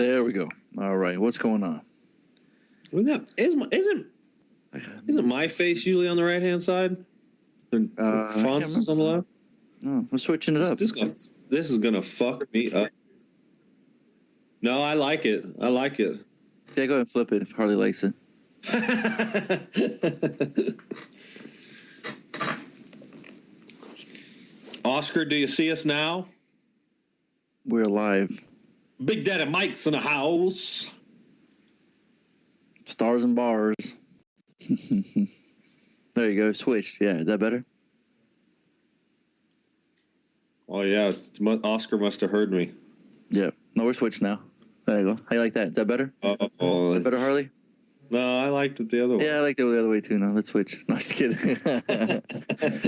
There we go. All right, what's going on? Isn't my face usually on the right hand side? Fonts is on the left. No, I'm switching it up. This is gonna fuck me up. No, I like it. I like it. Yeah, go ahead and flip it if Harley likes it. Oscar, do you see us now? We're live. Big Daddy Mike's in the house. Stars and bars. There you go. Switched. Yeah, is that better? Oh, yeah. Oscar must have heard me. Yeah. No, we're switched now. There you go. How you like that? Is that better? Oh, is that better, Harley? No, I liked it the other way. Yeah, I liked it the other way too. Now let's switch. No, just kidding.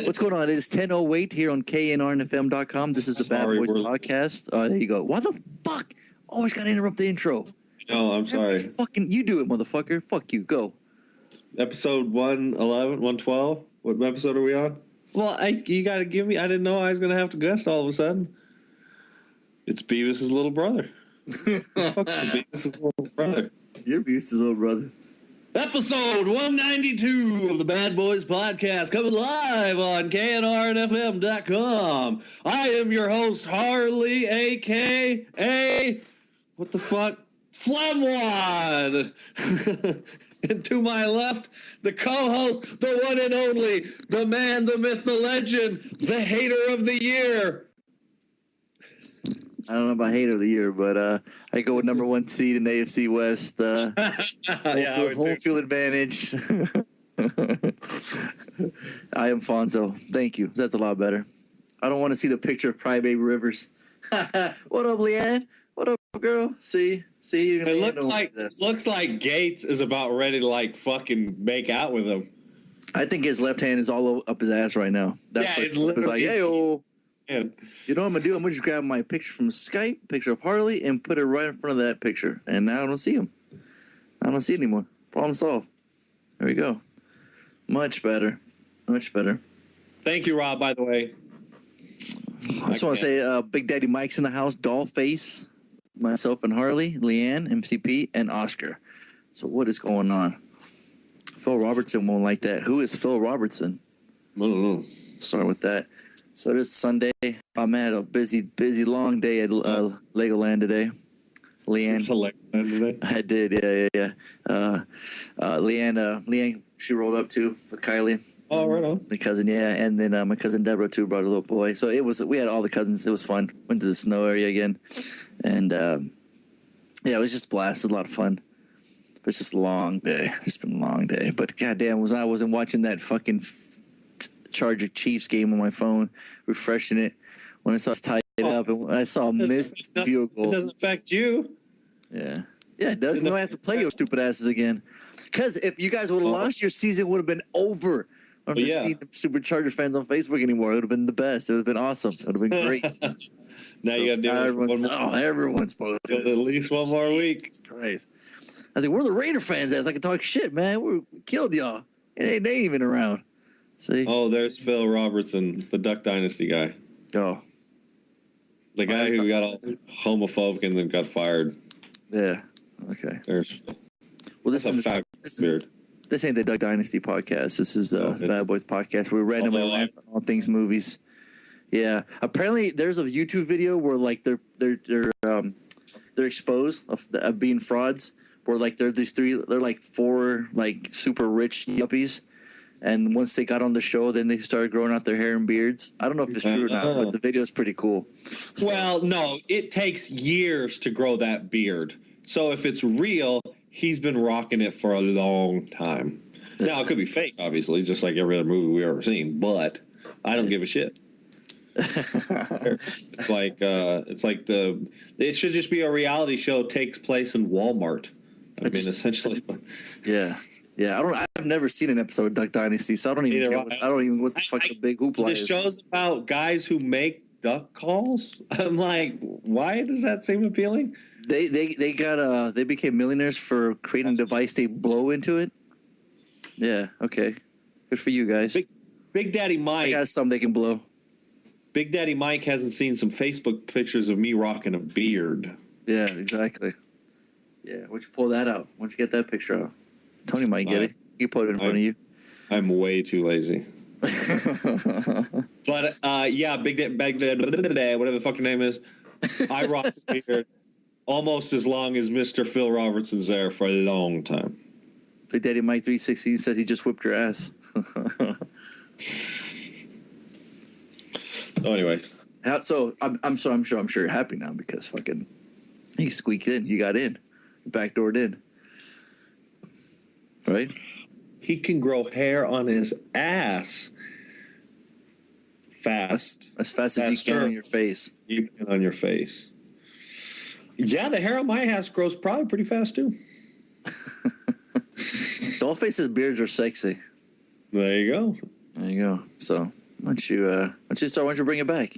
What's going on? It is 10:08 here on knrnfm.com. This is the Bad Boys podcast. There you go. Why the fuck? Always got to interrupt the intro. No, I'm sorry. Fucking, you do it, motherfucker. Fuck you. Go. Episode 111, 112. What episode are we on? Well, you got to give me. I didn't know I was going to have to guess all of a sudden. It's Beavis' little brother. Fuck Beavis' little brother. You're Beavis' little brother. Episode 192 of the Bad Boys Podcast, coming live on knrnfm.com. I am your host, Harley, a.k.a. what the fuck? Flemwad. And to my left, the co-host, the one and only, the man, the myth, the legend, the hater of the year. I don't know about hater of the year, but I go with number one seed in the AFC West. Home field advantage. I am Fonzo. Thank you. That's a lot better. I don't want to see the picture of Crybaby Rivers. What up, Leanne? What up, girl? See. It looks like Gates is about ready to fucking make out with him. I think his left hand is all up his ass right now. It's like, hey, oh. Man. You know what I'm going to do? I'm going to just grab my picture from Skype, picture of Harley, and put it right in front of that picture. And now I don't see him. I don't see it anymore. Problem solved. There we go. Much better. Much better. Thank you, Rob, by the way. I just want to say Big Daddy Mike's in the house, Dollface, myself and Harley, Leanne, MCP, and Oscar. So what is going on? Phil Robertson won't like that. Who is Phil Robertson? I don't know. Start with that. So this Sunday, I'm at a busy, long day at Legoland today. Leanne, I did, yeah. Leanne, she rolled up too with Kylie. Oh, right on. My cousin, yeah, and then my cousin Deborah too brought a little boy. So we had all the cousins. It was fun. Went to the snow area again, and it was just a blast. It was a lot of fun. But it's just a long day. It's been a long day. But goddamn, I wasn't watching that fucking Charger Chiefs game on my phone, refreshing it when I saw it tied up, and when I saw a missed field goal. It doesn't affect you. Yeah, it does. You don't have to play your stupid asses again. Because if you guys would have lost, your season would have been over. I don't see the Super Charger fans on Facebook anymore. It would have been the best. It would have been awesome. It would have been great. Now you got to do everyone's supposed to. At least one more week. Jesus Christ. I was like, where the Raider fans at? I can talk shit, man. We killed y'all. They ain't even around. See? Oh, there's Phil Robertson, the Duck Dynasty guy. Oh. The guy who got all homophobic and then got fired. Yeah. Okay. There's Phil. Well, this is a fact beard. This ain't the Duck Dynasty podcast. This is the Bad Boys podcast. We randomly rant on all things movies. Yeah. Apparently, there's a YouTube video where they're exposed of being frauds. Where they're four super rich yuppies. And once they got on the show, then they started growing out their hair and beards. I don't know if it's true or not, but the video is pretty cool. So, well, no, it takes years to grow that beard. So if it's real, he's been rocking it for a long time. Now, it could be fake, obviously, just like every other movie we've ever seen, but I don't give a shit. It's like it should just be a reality show takes place in Walmart. Essentially. Yeah. Yeah, I've never seen an episode of Duck Dynasty, so I don't even what the fuck the big hoopla is. The show's about guys who make duck calls. I'm like, why does that seem appealing? They became millionaires for creating a device they blow into it. Yeah, okay. Good for you guys. Big Daddy Mike. I got something they can blow. Big Daddy Mike hasn't seen some Facebook pictures of me rocking a beard. Yeah, exactly. Yeah, why don't you pull that out? Why don't you get that picture out? Tony might get it. You put it in front of you. I'm way too lazy. But yeah, big day, whatever the fuck your name is. I rocked the beard almost as long as Mr. Phil Robertson's there for a long time. Big Daddy Mike 316 said he just whipped your ass. So anyway, so I'm sure you're happy now because fucking he squeaked in. You got in, backdoored in, right? he can grow hair on his ass fast. As fast as you can on your face. You can on your face. Yeah, the hair on my ass grows probably pretty fast too. Dollface's beards are sexy. There you go. There you go. So why don't you bring it back?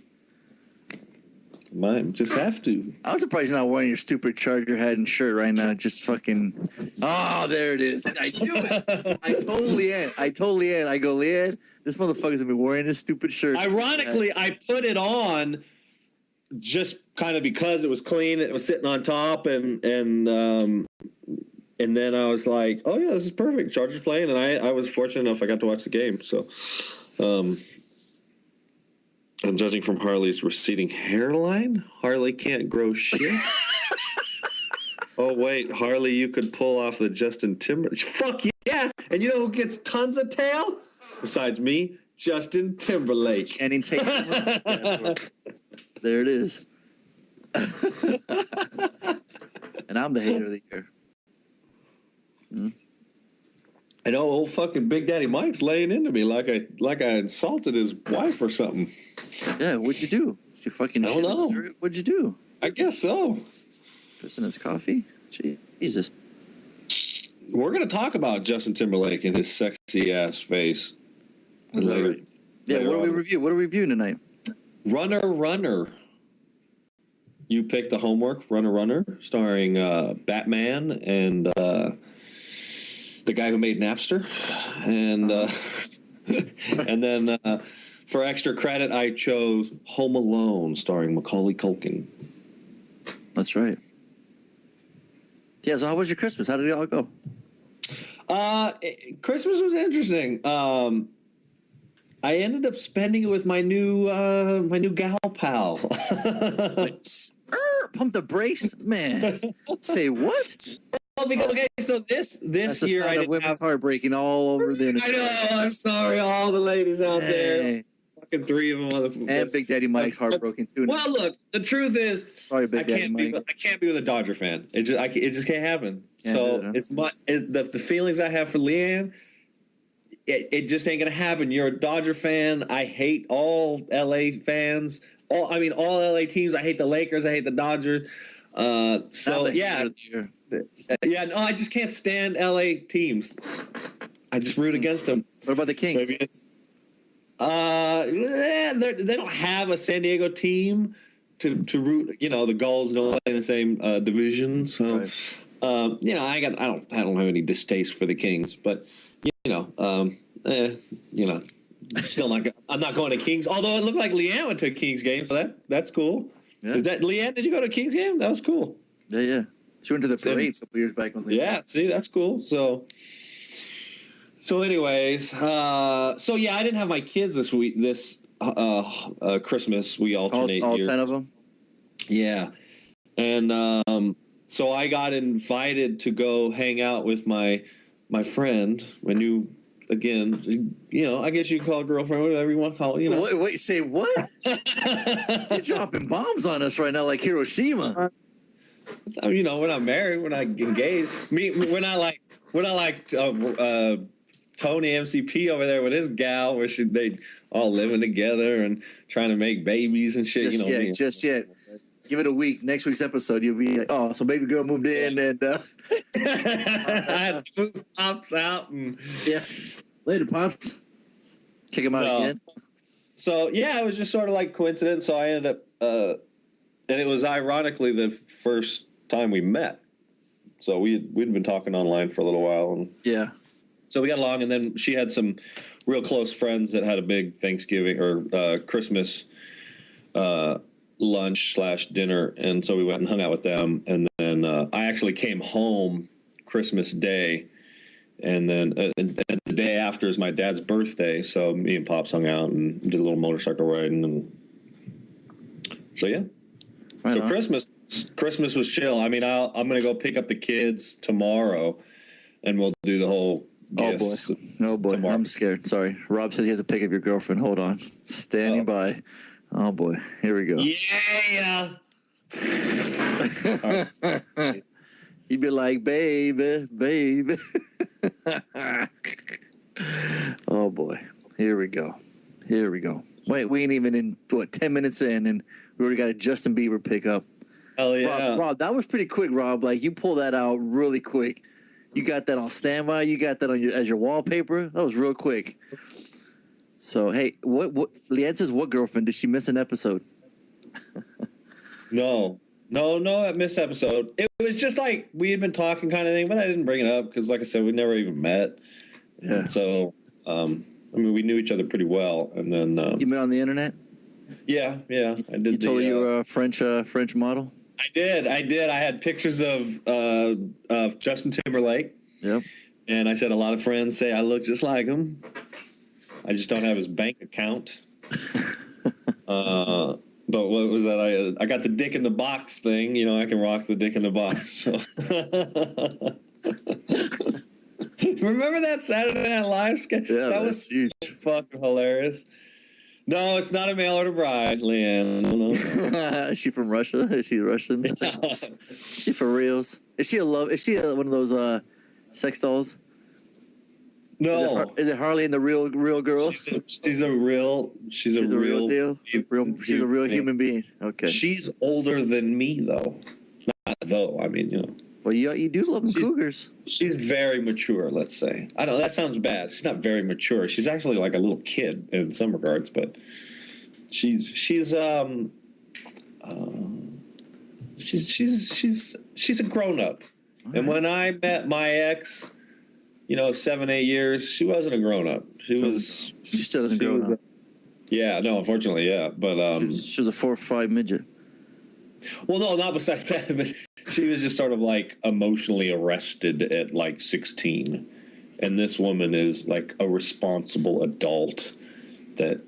Might just have to. I was surprised you're not wearing your stupid Charger hat and shirt right now. Just fucking. Oh, there it is. I knew it. I totally am. I go, Leanne, this motherfucker's been wearing this stupid shirt. Ironically, I put it on just kind of because it was clean. It was sitting on top, and then I was like, oh yeah, this is perfect. Chargers playing, and I was fortunate enough I got to watch the game. So, and judging from Harley's receding hairline, Harley can't grow shit. Oh wait, Harley, you could pull off the Justin Timberlake. Fuck yeah! And you know who gets tons of tail? Besides me, Justin Timberlake. Channing Tatum. There it is. And I'm the hater of the year. I know old fucking Big Daddy Mike's laying into me like I insulted his wife or something. Yeah, what'd you do? You fucking I don't know. What'd you do? I guess so. Pissing his coffee? Jesus. We're gonna talk about Justin Timberlake and his sexy ass face. Is that right? Yeah, what do we review? What are we reviewing tonight? Runner. You picked the homework, Runner, starring Batman and the guy who made Napster. And and then for extra credit, I chose Home Alone, starring Macaulay Culkin. That's right. Yeah, so how was your Christmas? How did it all go? Christmas was interesting. I ended up spending it with my new gal pal. Pump the brakes, man. Say what? Well, because, okay, so this year I didn't women's heartbreaking all over the internet. I know. I'm sorry, all the ladies out there. Fucking three of them. And Big Daddy Mike's heartbroken too. Well, look, the truth is, sorry, Big Daddy Mike. I can't be with a Dodger fan. It just can't happen. The feelings I have for Leanne. It just ain't gonna happen. You're a Dodger fan. I hate all LA fans. All LA teams. I hate the Lakers. I hate the Dodgers. I just can't stand LA teams. I just root against them. What about the Kings? They don't have a San Diego team to root. You know, the Gulls don't play in the same division. So, right. I don't have any distaste for the Kings, but. Still not. I'm not going to Kings. Although it looked like Leanne went to a Kings game, so that's cool. Yeah. Is that Leanne? Did you go to a Kings game? That was cool. Yeah. She went to the parade a couple years back. Yeah, see, that's cool. So anyways, I didn't have my kids this week. This Christmas, we alternate all years. 10 of them. Yeah, and so I got invited to go hang out with my friend, my new, again, I guess you call a girlfriend, whatever you want to call it, Wait, say what? You're dropping bombs on us right now like Hiroshima. We're not married, we're not engaged. We're not like Tony MCP over there with his gal where they all living together and trying to make babies and shit. Just yet. Give it a week. Next week's episode, you'll be like, oh, so baby girl moved in and I had to move Pops out and later, Pops. Kick him out again. So it was just sort of like coincidence. So I ended up and it was ironically the first time we met. So we'd been talking online for a little while, and so we got along. And then she had some real close friends that had a big Thanksgiving or Christmas lunch/dinner, and so we went and hung out with them. And then I actually came home Christmas Day, and then and the day after is my dad's birthday. So me and Pops hung out and did a little motorcycle riding, and so yeah. Right So on. Christmas was chill. I mean, I'm gonna go pick up the kids tomorrow, and we'll do the whole. Oh boy. gifts Oh boy. tomorrow. I'm scared. Sorry. Rob says he has to pick up your girlfriend. Hold on. Standing by. Oh boy. Here we go. Yeah. You'd be like, baby, baby. Oh boy. Here we go. Here we go. Wait, we ain't even in 10 minutes in, and we already got a Justin Bieber pickup. Hell yeah. Rob, that was pretty quick, Rob. Like, you pulled that out really quick. You got that on standby. You got that on as your wallpaper. That was real quick. So, hey, what Leanne says, what girlfriend? Did she miss an episode? No, that missed episode. It was just like we had been talking kind of thing, but I didn't bring it up because, like I said, we never even met. Yeah. And so, I mean, we knew each other pretty well, and then You met on the internet? yeah, I did. You told you were a French model? I did. I had pictures of Justin Timberlake. Yep. And I said a lot of friends say I look just like him. I just don't have his bank account. But what was that? I got the dick in the box thing. You know, I can rock the dick in the box. So. Remember that Saturday Night Live sketch? Yeah, that was huge. Fucking hilarious. No, it's not a mail order bride, Leanne. No. Is she from Russia? Is she Russian? Is she for reals? Is she one of those sex dolls? No. Is it Harley and the real girl? She's a real deal. She's a real human being. Okay. She's older than me, though. Not though. I mean, you know. Well, you do love them cougars. She's very mature, let's say. I know that sounds bad. She's not very mature. She's actually like a little kid in some regards, but she's a grown up. Right. And when I met my ex, 7-8 years, she wasn't a grown up. She still doesn't grow up. Yeah, no, unfortunately, yeah. But she was a 4 or 5 midget. Well, no, not besides that, but she was just sort of like emotionally arrested at like 16. And this woman is like a responsible adult that,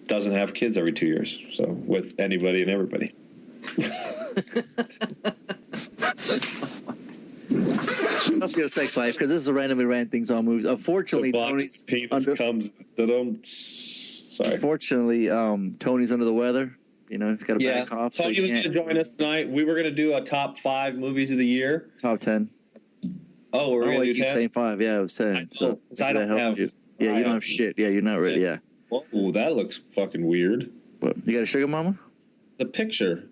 doesn't have kids every 2 years. So with anybody and everybody. Let's get a sex life because this is a randomly random things on movies. Unfortunately, Tony's Unfortunately, Tony's under the weather. He's got a bad cough. Tony was going to join us tonight. We were going to do a top 5 movies of the year. Top 10. Oh, we're going to do 10? Saying 5. Yeah, it was 10. So I don't have. You. Yeah, you don't have shit. Yeah, you're not ready. Yeah. Oh, that looks fucking weird. What? You got a sugar mama? The picture.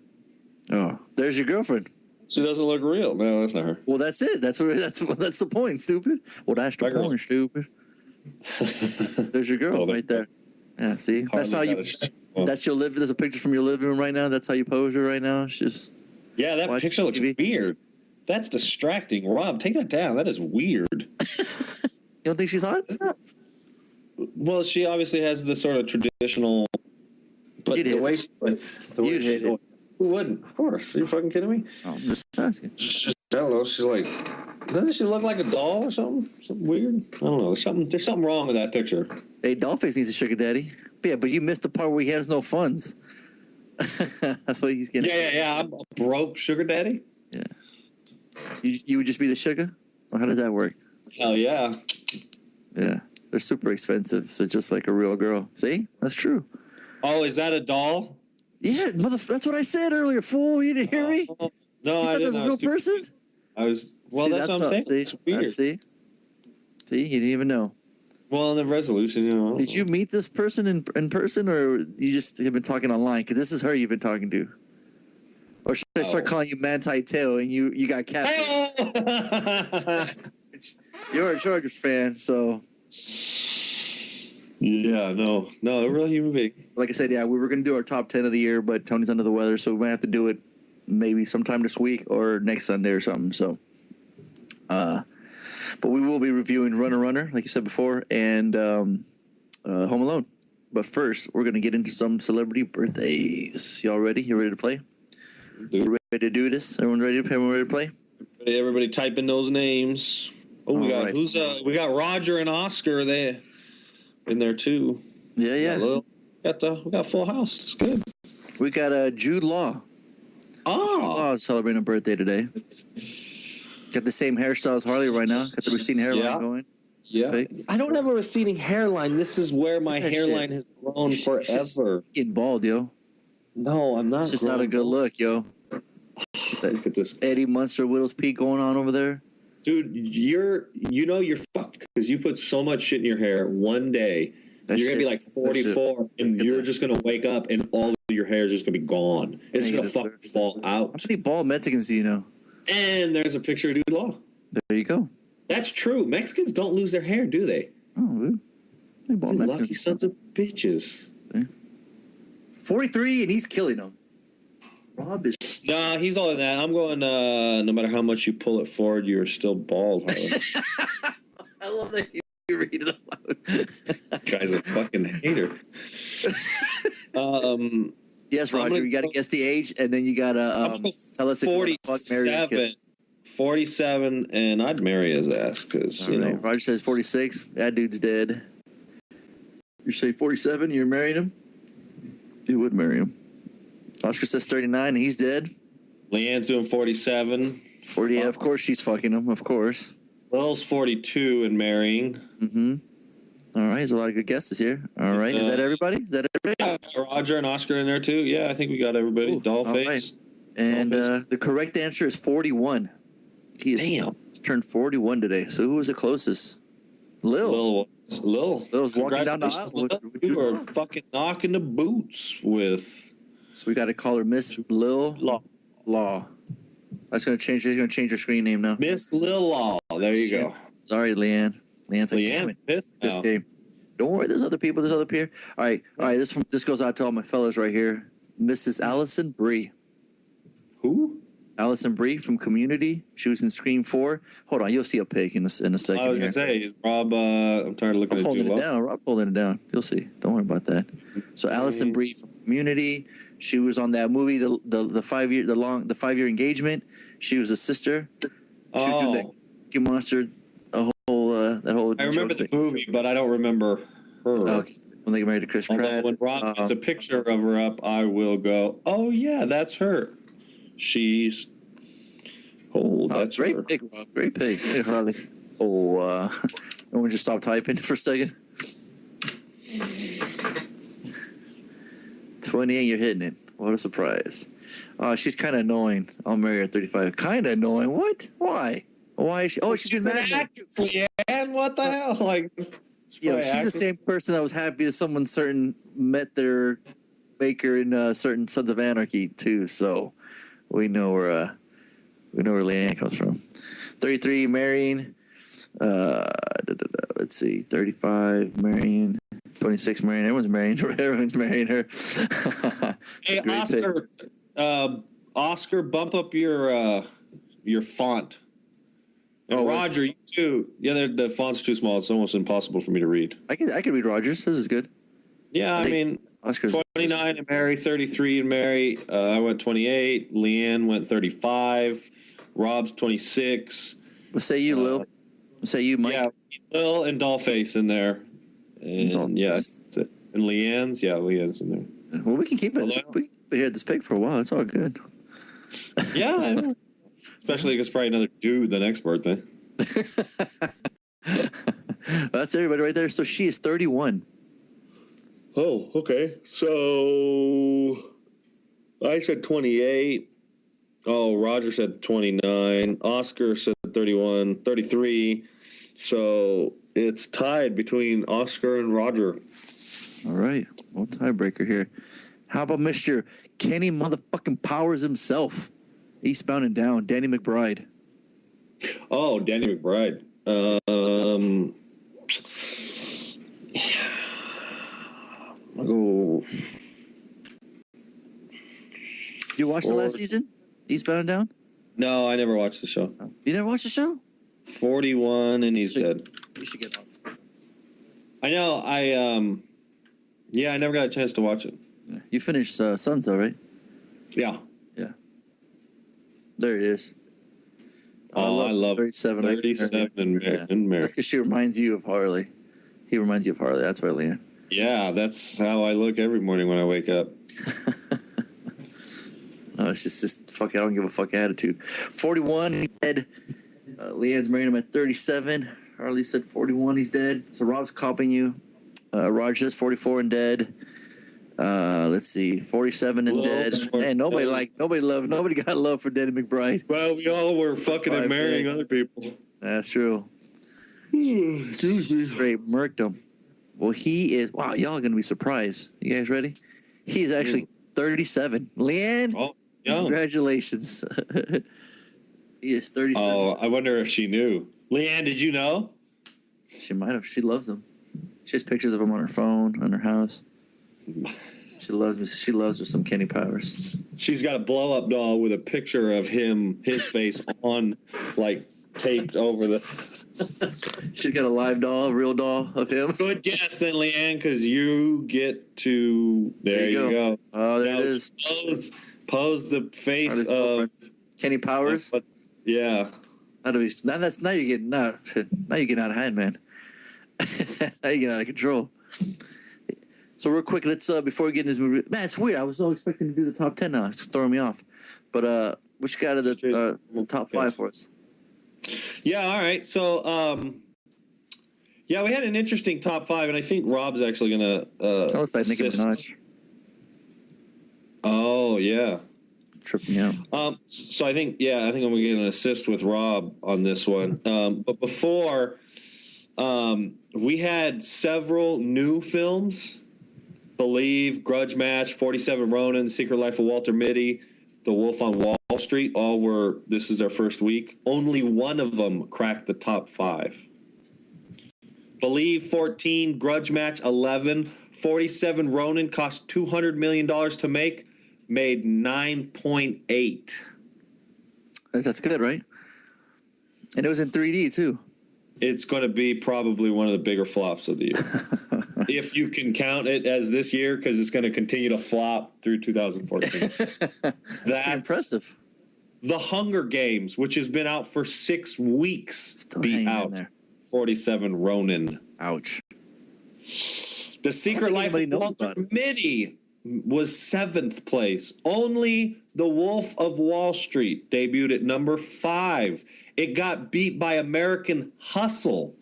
Oh, there's your girlfriend. She doesn't look real. No, that's not her. Well, that's it. That's the point, stupid. Well, that's the point, stupid. There's your girl right there. Yeah, see? That's how you... That's your living. There's a picture from your living room right now. That's how you pose her right now. It's just... Yeah, that picture looks weird. That's distracting. Rob, take that down. That is weird. You don't think she's hot? Well, she obviously has the sort of traditional... But the way she's like... You'd hit it. Who wouldn't? Of course. Are you fucking kidding me? Oh, I'm just asking. I don't know. She's like... Doesn't she look like a doll or something? Something weird? I don't know. There's something wrong with that picture. Hey, Dollface needs a sugar daddy. But you missed the part where he has no funds. That's what he's getting. Yeah. I'm a broke sugar daddy. Yeah. You would just be the sugar? Or how does that work? Hell yeah. Yeah. They're super expensive. So just like a real girl. See? That's true. Oh, is that a doll? Yeah, that's what I said earlier, fool. You didn't hear me? No, I didn't. That's a real person? I was... Well, that's what I'm saying. See? Weird. See, you didn't even know. Well, in the resolution, Did you meet this person in person, or you just have been talking online? Because this is her you've been talking to. Or should I start calling you Manti Te'o and you got catfished? You're a Chargers fan, so... Yeah, no, a real human being. Like I said, yeah, we were going to do our top 10 of the year, but Tony's under the weather, so we might have to do it maybe sometime this week or next Sunday or something, so... but we will be reviewing Runner, like you said before, and Home Alone. But first, we're gonna get into some celebrity birthdays. Y'all ready? You ready to play? Dude. Ready to do this? Everyone ready? Everyone ready to play? Everybody type in those names. Oh, we got we got Roger and Oscar there in there too. Yeah. We got Full House. It's good. We got Jude Law. Oh, Jude Law is celebrating a birthday today. Got the same hairstyle as Harley right now. Got the receding hairline going. Yeah. Right? I don't have a receding hairline. This is where my hairline has grown forever. Getting bald, yo. No, I'm not. It's just not a good look, yo. Look at this. Eddie Munster, Widow's Peak going on over there. Dude, you're fucked because you put so much shit in your hair one day. You're going to be like 44 and you're just going to wake up and all of your hair is just going to be gone. It's going to fucking fall out. How many bald Mexicans do you know? And there's a picture of Dude Law. There you go. That's true. Mexicans don't lose their hair, do they? Oh, they're bald Mexicans. Lucky sons of bitches. 43 and he's killing them. Rob is... Nah, he's all in that. I'm going, no matter how much you pull it forward, you're still bald, Harley. I love that you read it aloud. This guy's a fucking hater. Yes, Roger, you got to guess the age, and then you got to tell us if you want to fuck, marry, or kill. 47, and I'd marry his ass, because, you know. Roger says 46. That dude's dead. You say 47, you're marrying him? You would marry him. Oscar says 39, and he's dead. Leanne's doing 47. 40, yeah, of course she's fucking him, of course. Will's 42 and marrying. Mm-hmm. All right, there's a lot of good guesses here. All right, is that everybody? Yeah, Roger and Oscar in there, too. Yeah, I think we got everybody. Dollface. Right. And the correct answer is 41. He's turned 41 today. So who was the closest? Lil. Lil's walking down the aisle with you are fucking knocking the boots with. So we got to call her Miss Lil Law. That's gonna change. She's gonna change her screen name now. Miss Lil Law. There you go. Sorry, Leanne. Leanne's pissed now. This game. Don't worry. There's other people. There's other people. All right. This goes out to all my fellas right here. Mrs. Allison Brie. Who? Allison Brie from Community. She was in Scream 4. Hold on, you'll see a pic in a second. I was gonna say, is Rob. I'm tired of looking at holding it down. Rob holding it down. You'll see. Don't worry about that. So Allison Brie from Community. She was on that movie, the 5-year engagement. She was a sister. She was doing that Cookie Monster. That whole. I remember the movie, but I don't remember her. Okay. When they get married to Chris Pratt. When Rob gets a picture of her up, I will go, oh yeah, that's her. She's. Oh, that's great her. Pick, Rob. Great pick. Hey, Harley. Oh, no one just stop typing for a second. 28, you're hitting it. What a surprise. She's kind of annoying. I'll marry her at 35. Kind of annoying. What? Why? Why is she? Oh, she's been mad. And what the hell? Like, yeah, she's the same person that was happy that someone certain met their maker in certain Sons of Anarchy too. So we know where Leanne comes from. 33, marrying. Let's see. 35, marrying. 26, marrying. Everyone's marrying her. Everyone's marrying her. Hey, Oscar, bump up your font. And Roger, you too. Yeah, the font's too small. It's almost impossible for me to read. I can read Rogers. This is good. Yeah, I mean, Oscar's 29 and Mary, 33 and Mary. I went 28. Leanne went 35. Rob's 26. We'll say you, Lil. We'll say you, Mike. Yeah, Lil and Dollface in there. And yeah, and Leanne's in there. Well, we can keep it. We can keep it here at this pig for a while. It's all good. Yeah, I know. Especially because probably another dude the next birthday. That's everybody right there. So she is 31. Oh, okay. So I said 28. Oh, Roger said 29. Oscar said 31, 33. So it's tied between Oscar and Roger. All right. Well, tiebreaker here. How about Mr. Kenny motherfucking Powers himself? Eastbound and Down, Danny McBride. Oh, Danny McBride. Oh. You watched the last season? Eastbound and Down? No, I never watched the show. You never watched the show? 41 and he's dead. You should get on. I know. Yeah, I never got a chance to watch it. You finished Sons, though, right? Yeah. Yeah. There it is. I love 37. 37 and Yeah. Mary. That's because she reminds you of Harley. He reminds you of Harley. That's why, Leanne. Yeah, that's how I look every morning when I wake up. No, it's just fuck. I don't give a fuck attitude. 41, he's dead. Leanne's married him at 37. Harley said 41, he's dead. So Rob's copying you. Raj is 44 and dead. Let's see, 47 and dead. Man, nobody got love for Danny McBride. Well, we all were fucking and marrying other people. That's true. Excuse me. Straight murked him. Well, he is. Wow, y'all are gonna be surprised. You guys ready? He is actually 37. Leanne, young. Congratulations. He is 37. Oh, I wonder if she knew. Leanne, did you know? She might have. She loves him. She has pictures of him on her phone, on her house. She loves me. She loves her some Kenny Powers. She's got a blow-up doll with a picture of his face on, like, taped over the... She's got a live doll, a real doll of him. Good guess then, Leanne, because you get to... There you go. Oh, there now, it is. Pose the face of... Kenny Powers? Yeah. Now you're getting out of hand, man. Now you're getting out of control. So real quick, let's before we get in this movie, man, it's weird. I was so expecting to do the top 10 now. It's throwing me off. But what you got of the top 5 for us? Yeah, all right. So yeah, we had an interesting top 5, and I think Rob's actually gonna looks like Nicki Minaj. Oh yeah. Tripped me out. So I think I'm gonna get an assist with Rob on this one. But before we had several new films. Believe, Grudge Match, 47 Ronin, The Secret Life of Walter Mitty, The Wolf on Wall Street, this is their first week. Only one of them cracked the top 5. Believe, 14, Grudge Match, 11, 47 Ronin cost $200 million to make, made 9.8. That's good, right? And it was in 3D, too. It's going to be probably one of the bigger flops of the year. If you can count it as this year, because it's going to continue to flop through 2014. That's impressive. The Hunger Games, which has been out for 6 weeks, Still beat out there. 47 Ronin. Ouch. The Secret Life of Walter Mitty was 7th place. Only The Wolf of Wall Street debuted at number 5. It got beat by American Hustle,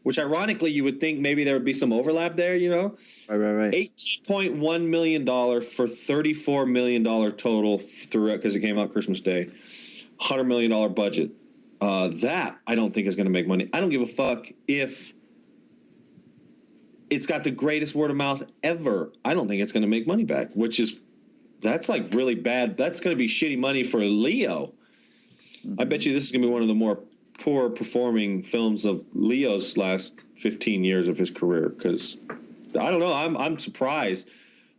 which ironically you would think maybe there would be some overlap there, you know? Right. $18.1 million for $34 million total throughout, because it came out Christmas Day. $100 million budget. That I don't think is going to make money. I don't give a fuck if it's got the greatest word of mouth ever. I don't think it's going to make money back, that's like really bad. That's going to be shitty money for Leo. I bet you this is going to be one of the more poor performing films of Leo's last 15 years of his career, because I don't know. I'm surprised.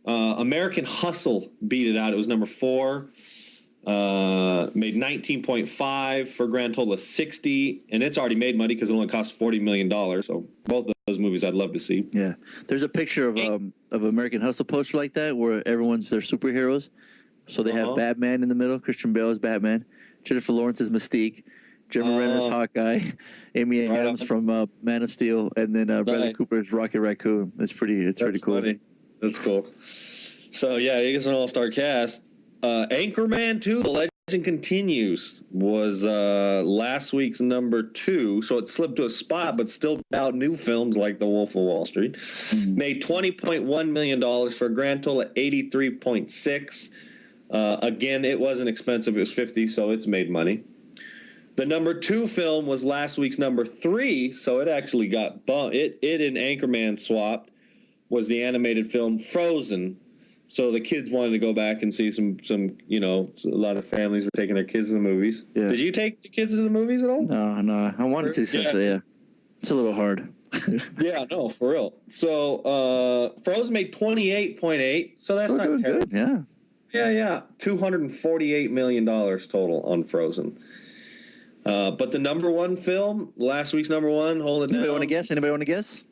American Hustle beat it out. It was number 4. Made 19.5 for a grand total of 60, and it's already made money because it only cost $40 million. So both of those movies I'd love to see. Yeah, there's a picture of American Hustle poster like that where everyone's their superheroes. So they have Batman in the middle. Christian Bale is Batman. Jennifer Lawrence is Mystique. Jeremy Renner's Hawkeye. Amy Adams from Man of Steel, and then Bradley Cooper is Rocket Raccoon. It's pretty cool. Funny. That's cool. So yeah, it gets an all-star cast. Anchorman 2, The Legend Continues, was last week's number 2, so it slipped to a spot, but still out new films like The Wolf of Wall Street. Made $20.1 million for a grand total of $83.6. Again, it wasn't expensive. It was $50, so it's made money. The number 2 film was last week's number 3, so it actually got bumped. It and Anchorman swapped, was the animated film Frozen. So the kids wanted to go back and see some a lot of families are taking their kids to the movies. Yeah. Did you take the kids to the movies at all? No. I wanted to, essentially, yeah. It's a little hard. Yeah, no, for real. So Frozen made 28.8, so that's not terrible. Good, yeah. Yeah. $248 million total on Frozen. But the number 1 film, last week's number 1, hold it down. Anybody want to guess?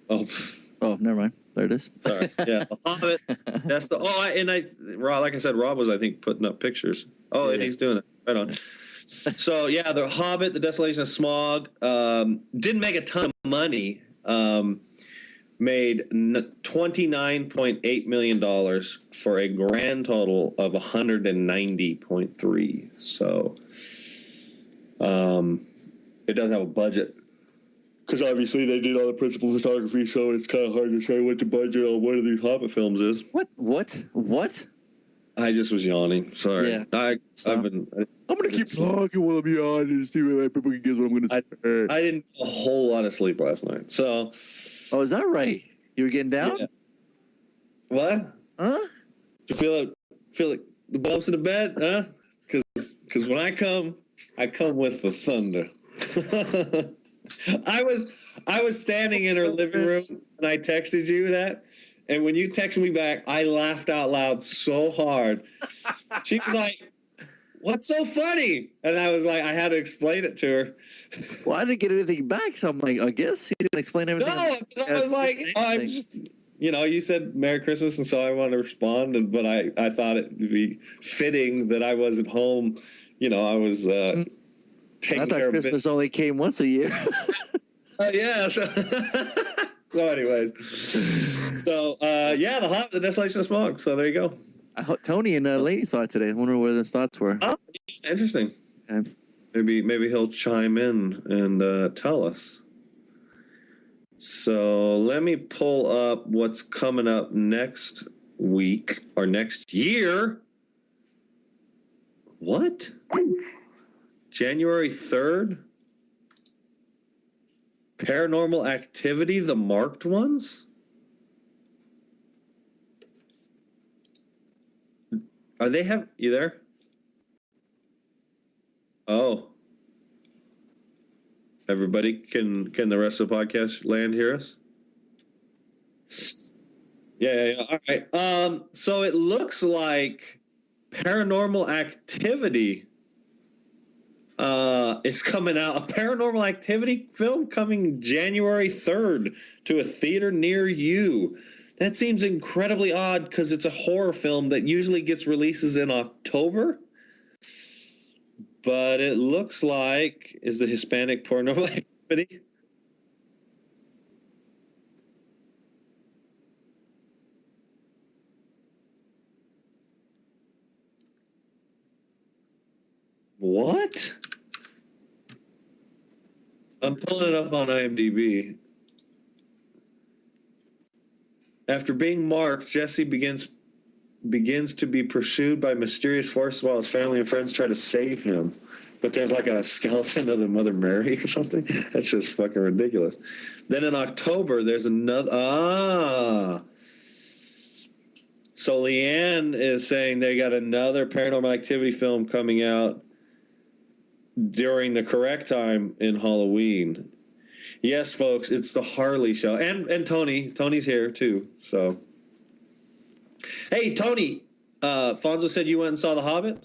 Oh, Oh, never mind. There it is. Sorry. Yeah, The Hobbit. That's the. Rob, like I said, Rob was, I think, putting up pictures. Oh, and he's doing it. Right on. So yeah, The Hobbit, The Desolation of Smaug, didn't make a ton of money. Made $29.8 million for a grand total of $190.3. So, it does have a budget. Because obviously they did all the principal photography, so it's kind of hard to say what the budget on one of these Hobbit films is. What? I just was yawning. Sorry. Yeah. I'm going to keep talking while I'm yawning and see what people can guess what I'm going to say. I didn't get a whole lot of sleep last night, so... Oh, is that right? You were getting down? Yeah. What? Huh? Feel it the bumps in the bed, huh? Because when I come with the thunder. I was standing in her living room and I texted you that, and when you texted me back, I laughed out loud so hard. She was like, "What's so funny?" And I was like, I had to explain it to her. Well, I didn't get anything back, so I'm like, I guess you didn't explain everything. No, I was like, I'm just, you said Merry Christmas, and so I wanted to respond, but I thought it would be fitting that I wasn't home. I was taking care of Christmas only came once a year. Yeah. So anyways. So, The Hobbit, The Desolation of Smaug. So there you go. Tony and Lady saw it today. I wonder where their thoughts were. Oh, interesting. Okay. Maybe he'll chime in and tell us. So let me pull up what's coming up next week or next year. What? January 3rd? Paranormal Activity, the marked ones? You there? Oh. Everybody, can the rest of the podcast land hear us? Yeah. All right. So it looks like Paranormal Activity is coming out. A Paranormal Activity film coming January 3rd to a theater near you. That seems incredibly odd because it's a horror film that usually gets releases in October. But it looks like, is the Hispanic Paranormal Activity? What? I'm pulling it up on IMDb. After being marked, Jesse begins to be pursued by mysterious forces while his family and friends try to save him. But there's like a skeleton of the Mother Mary or something. That's just fucking ridiculous. Then in October, there's another... So Leanne is saying they got another Paranormal Activity film coming out during the correct time in Halloween. Yes, folks, it's the Harley Show. And Tony's here too. So, hey, Tony, Fonzo said you went and saw The Hobbit?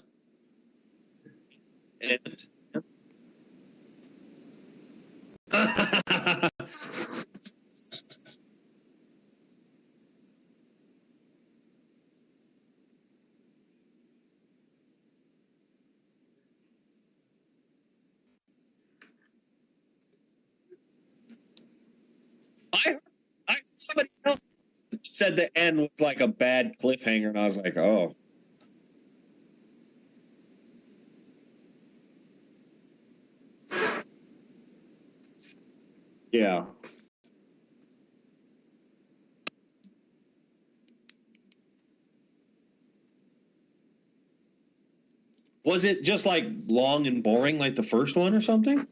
And... I heard somebody else said the end was like a bad cliffhanger, and I was like, oh. Yeah. Was it just like long and boring like the first one or something?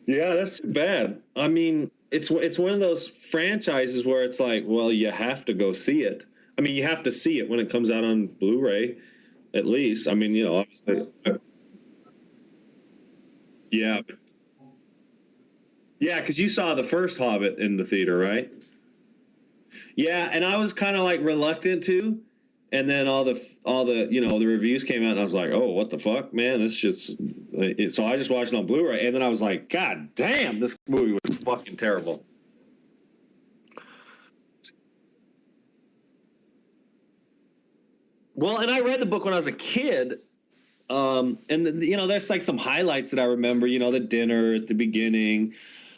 Yeah, that's too bad. I mean, it's one of those franchises where it's like, well, you have to go see it. I mean, you have to see it when it comes out on Blu-ray, at least. I mean, you know, obviously, yeah, yeah, because you saw the first Hobbit in the theater, right? Yeah, and I was kind of like reluctant to, and then all the you know the reviews came out, and I was like, oh, what the fuck, man? It's just so I just watched it on Blu-ray, and then I was like, God damn, this movie was fucking terrible. Well, and I read the book when I was a kid, and you know, there's like some highlights that I remember. You know, the dinner at the beginning,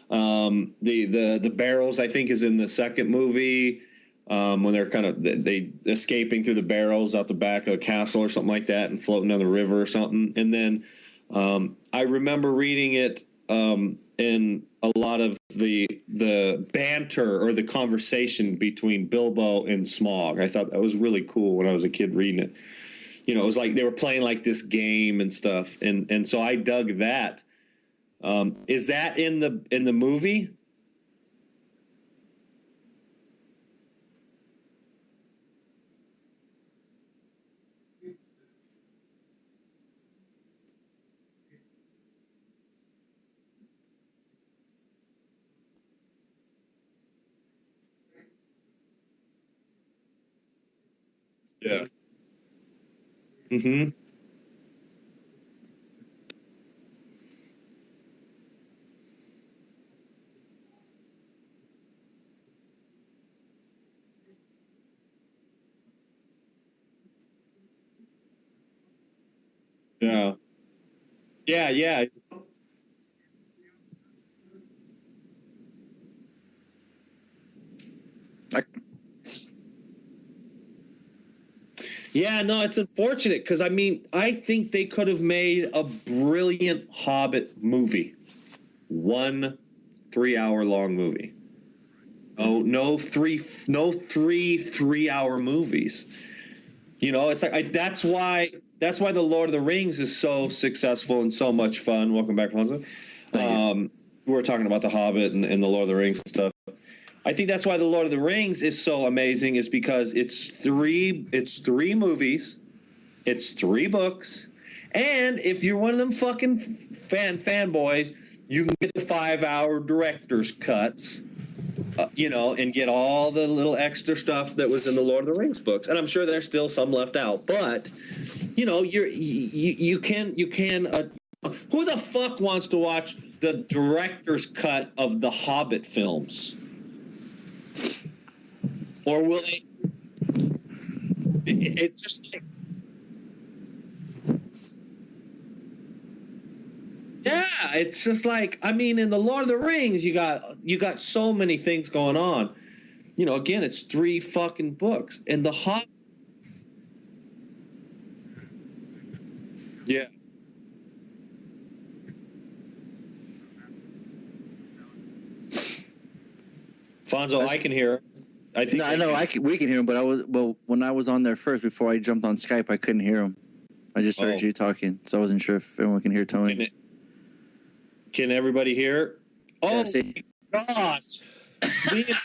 the barrels. I think is in the second movie when they're kind of they escaping through the barrels out the back of a castle or something like that, and floating down the river or something. And then I remember reading it in a lot of the banter or the conversation between Bilbo and Smaug. I thought that was really cool when I was a kid reading it. You know, it was like they were playing like this game and stuff, and so I dug that. Is that in the movie? Yeah. Mm-hmm. Yeah. Yeah. Yeah. I, Yeah, no, it's unfortunate because I mean, I think they could have made a brilliant Hobbit movie. One 3 hour long movie. Oh, no three 3 hour movies. You know, it's like that's why the Lord of the Rings is so successful and so much fun. Welcome back, Fonzo. thank you. We were talking about the Hobbit and the Lord of the Rings and stuff. I think that's why the Lord of the Rings is so amazing, is because it's three movies, it's three books, and if you're one of them fucking fanboys, you can get the 5 hour director's cuts, you know, and get all the little extra stuff that was in the Lord of the Rings books. And I'm sure there's still some left out, but you know, you can. Who the fuck wants to watch the director's cut of the Hobbit films? Or will they? It's just like, yeah, it's just like, I mean, in the Lord of the Rings, you got so many things going on. You know, again, it's three fucking books, and the Hobbit. Yeah. Fonzo, I can hear. I think. No, I know we can hear him, but when I was on there first before I jumped on Skype, I couldn't hear him. I just heard you talking, so I wasn't sure if everyone can hear Tony. Can everybody hear? Oh, Yeah, see? gosh. Me and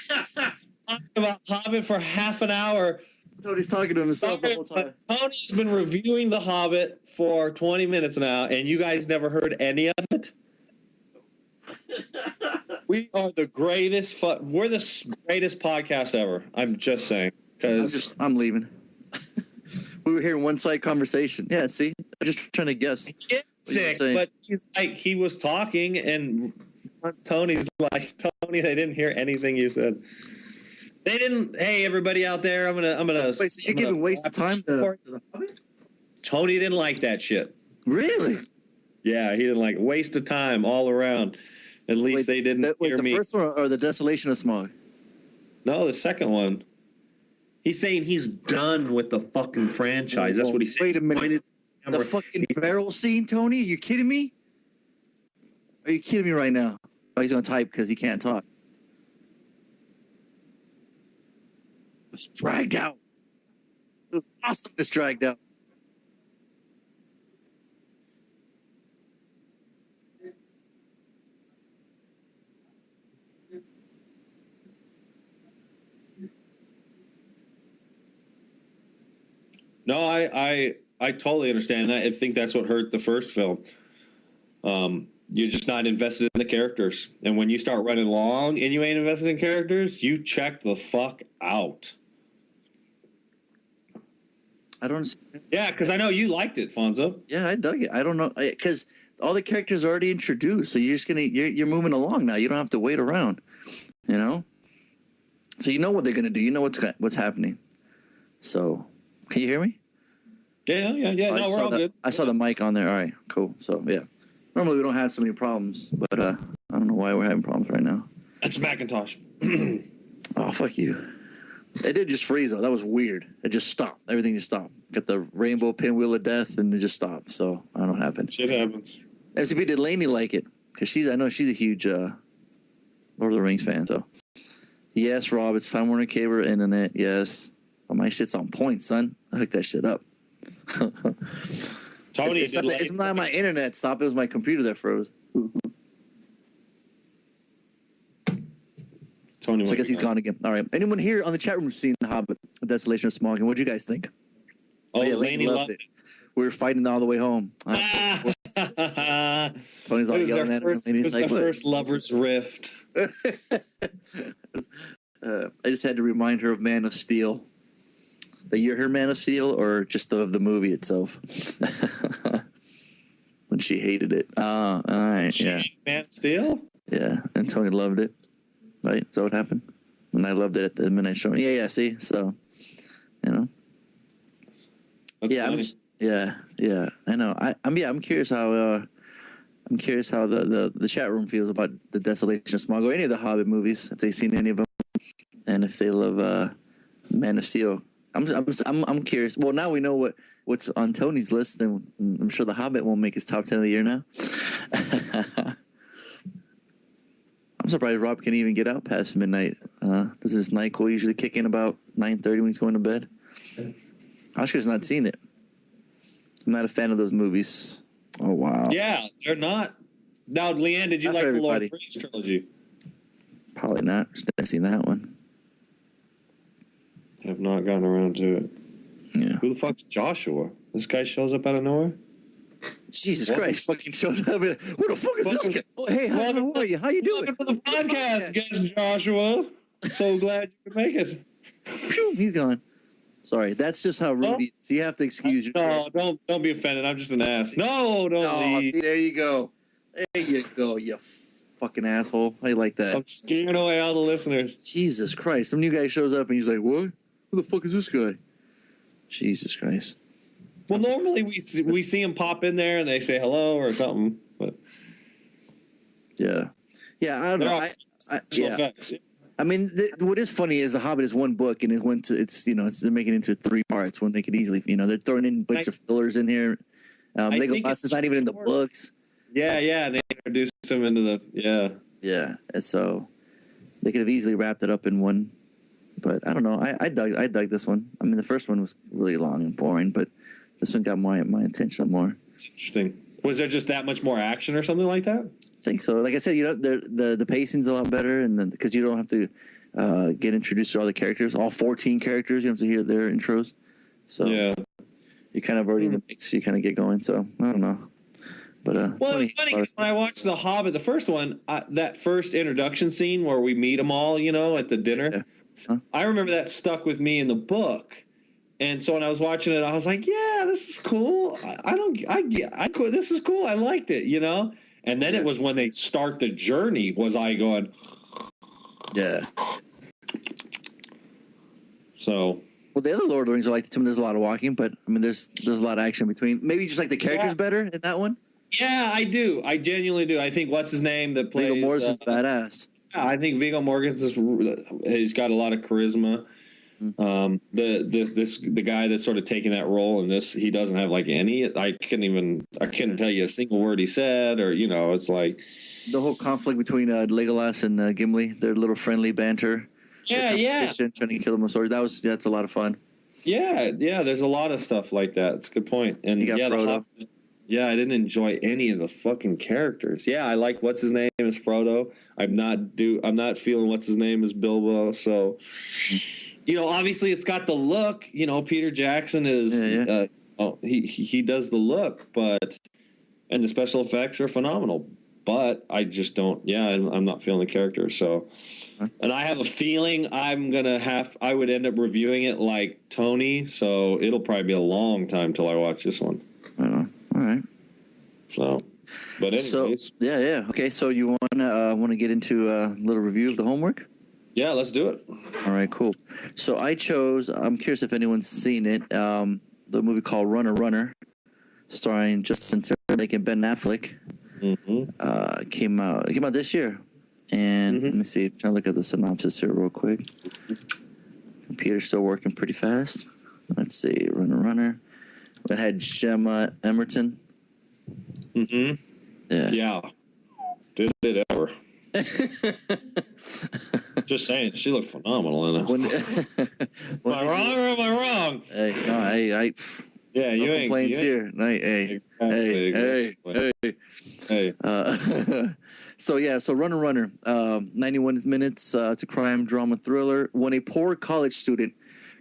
talking about Hobbit for half an hour. Tony's talking to himself the whole time. Tony's been reviewing The Hobbit for 20 minutes now, and you guys never heard any of it? We are the greatest. We're the greatest podcast ever. I'm just saying. Because I'm leaving. We were hearing one side conversation. Yeah, see? I'm just trying to guess. sick, but he's like, he was talking, and Tony's like, Tony, they didn't hear anything you said. They didn't. Hey, everybody out there, I'm gonna. Wait, so you're giving waste of time to the Hobbit? Tony didn't like that shit. Really? Yeah, he didn't like waste of time all around. At least they didn't hear the me. The first one or the Desolation of Smaug? No, the second one. He's saying he's done with the fucking franchise. That's what he said. Wait a minute. The fucking barrel scene, Tony? Are you kidding me? Are you kidding me right now? Oh, he's going to type because he can't talk. It's dragged out. It was awesome. It's dragged out. No, I totally understand that. I think that's what hurt the first film. You're just not invested in the characters. And when you start running long and you ain't invested in characters, you check the fuck out. I don't. Yeah, because I know you liked it, Fonzo. Yeah, I dug it. I don't know because all the characters are already introduced, so you're just you're moving along now. You don't have to wait around, you know. So you know what they're gonna do. You know what's happening. So, can you hear me? Yeah. No, we're all good. I saw the mic on there. All right, cool. So yeah, normally we don't have so many problems, but I don't know why we're having problems right now. That's Macintosh. Oh, fuck you. It did just freeze though. That was weird. It just stopped. Everything just stopped. Got the rainbow pinwheel of death, and it just stopped. So I don't know what happened. Shit happens. MCP, did Lainey like it? Because I know she's a huge Lord of the Rings fan. So yes, Rob, it's Time Warner Cable Internet. Yes, but my shit's on point, son. I hooked that shit up. Tony, it's not my internet. Stop. It was my computer that froze. Tony, so I guess he's gone again. All right. Anyone here on the chat room seen The Hobbit, The Desolation of Smaug? And what'd you guys think? Oh, yeah, Lainey loved it. We were fighting all the way home. Tony's all yelling at him. And he's like, the first lover's rift. I just had to remind her of Man of Steel. That you're her Man of Steel, or just of the movie itself? When she hated it. All right. Yeah. Man of Steel? Yeah. And Tony loved it. Right? Is that what happened? And I loved it at the midnight showing. Yeah, see? So, you know. That's yeah, funny. I know. I'm curious how the chat room feels about The Desolation of Smaug or any of the Hobbit movies, if they've seen any of them, and if they love Man of Steel. I'm curious. Well, now we know what's on Tony's list, and I'm sure The Hobbit won't make his top 10 of the year now. I'm surprised Rob can even get out past midnight. Does his NyQuil usually kick in about 9:30 when he's going to bed? Oscar's not seen it. I'm not a fan of those movies. Oh, wow. Yeah, they're not. Now, Leanne, did you like the Lord of the Rings trilogy? Probably not. Just never seen that one. I have not gotten around to it. Yeah. Who the fuck's Joshua? This guy shows up out of nowhere? Jesus Christ, fucking shows up. Who the fuck is this guy? Oh, hey, how are you? How you doing? Welcome to the podcast, guest Joshua. So glad you could make it. Phew, he's gone. Sorry, that's just how Ruby is. You have to excuse yourself. No, don't be offended. I'm just an ass. No, see, there you go. There you go, you fucking asshole. I like that. I'm scaring away all the listeners. Jesus Christ. Some new guy shows up and he's like, what? Who the fuck is this guy? Jesus Christ. Well, normally we see him pop in there and they say hello or something, but yeah, I don't know. I mean, what is funny is The Hobbit is one book, and they're making it into 3 parts when they could easily, they're throwing in a bunch of fillers in here. Legolas is not even in the books. Yeah, and they introduced him into yeah, and so they could have easily wrapped it up in one. But I don't know. I dug this one. I mean, the first one was really long and boring, but this one got my attention more. It's interesting. Was there just that much more action or something like that? I think so. Like I said, the pacing's a lot better, and because you don't have to get introduced to all the characters, all 14 characters. You don't have to hear their intros. So yeah, you're kind of already in the mix. You kind of get going. So I don't know. But it was funny because when I watched The Hobbit, the first one, that first introduction scene where we meet them all, at the dinner. Yeah. Huh? I remember that stuck with me in the book. And so when I was watching it, I was like, yeah, this is cool. This is cool. I liked it, And then it was when they start the journey, was I going, yeah. So. Well, the other Lord of the Rings are like, there's a lot of walking, but I mean, there's a lot of action between. Maybe you just like the characters better in that one? Yeah, I do. I genuinely do. I think what's his name that plays Viggo Mortensen's badass. Yeah, I think Viggo Mortensen he's got a lot of charisma. The guy that's sort of taking that role in this, he doesn't have like any. I couldn't tell you a single word he said, or it's like the whole conflict between Legolas and Gimli, their little friendly banter. Yeah. Trying to kill him with swords. That's a lot of fun. Yeah. There's a lot of stuff like that. It's a good point. And you got Frodo. Yeah, I didn't enjoy any of the fucking characters. Yeah, I like what's his name is Frodo. I'm not feeling what's his name is Bilbo. So obviously it's got the look. Peter Jackson is. Yeah. He does the look, and the special effects are phenomenal. But I just don't. Yeah, I'm not feeling the character. So, and I have a feeling I would end up reviewing it like Tony. So it'll probably be a long time till I watch this one. All right. So, but anyways. So yeah. Okay, so you want to get into a little review of the homework? Yeah, let's do it. All right, cool. So I chose. I'm curious if anyone's seen it. The movie called Runner, starring Justin Timberlake and Ben Affleck. Mm-hmm. Came out this year. And let me see. Trying to look at the synopsis here real quick. Computer's still working pretty fast. Let's see. Runner. It had Gemma Emerton. Mm-hmm. Yeah. Did it ever? Just saying, she looked phenomenal in it. Am I wrong or am I wrong? Hey, no, yeah, you no ain't complaints here. Hey. So Runner. 91 minutes. It's a crime drama thriller. When a poor college student,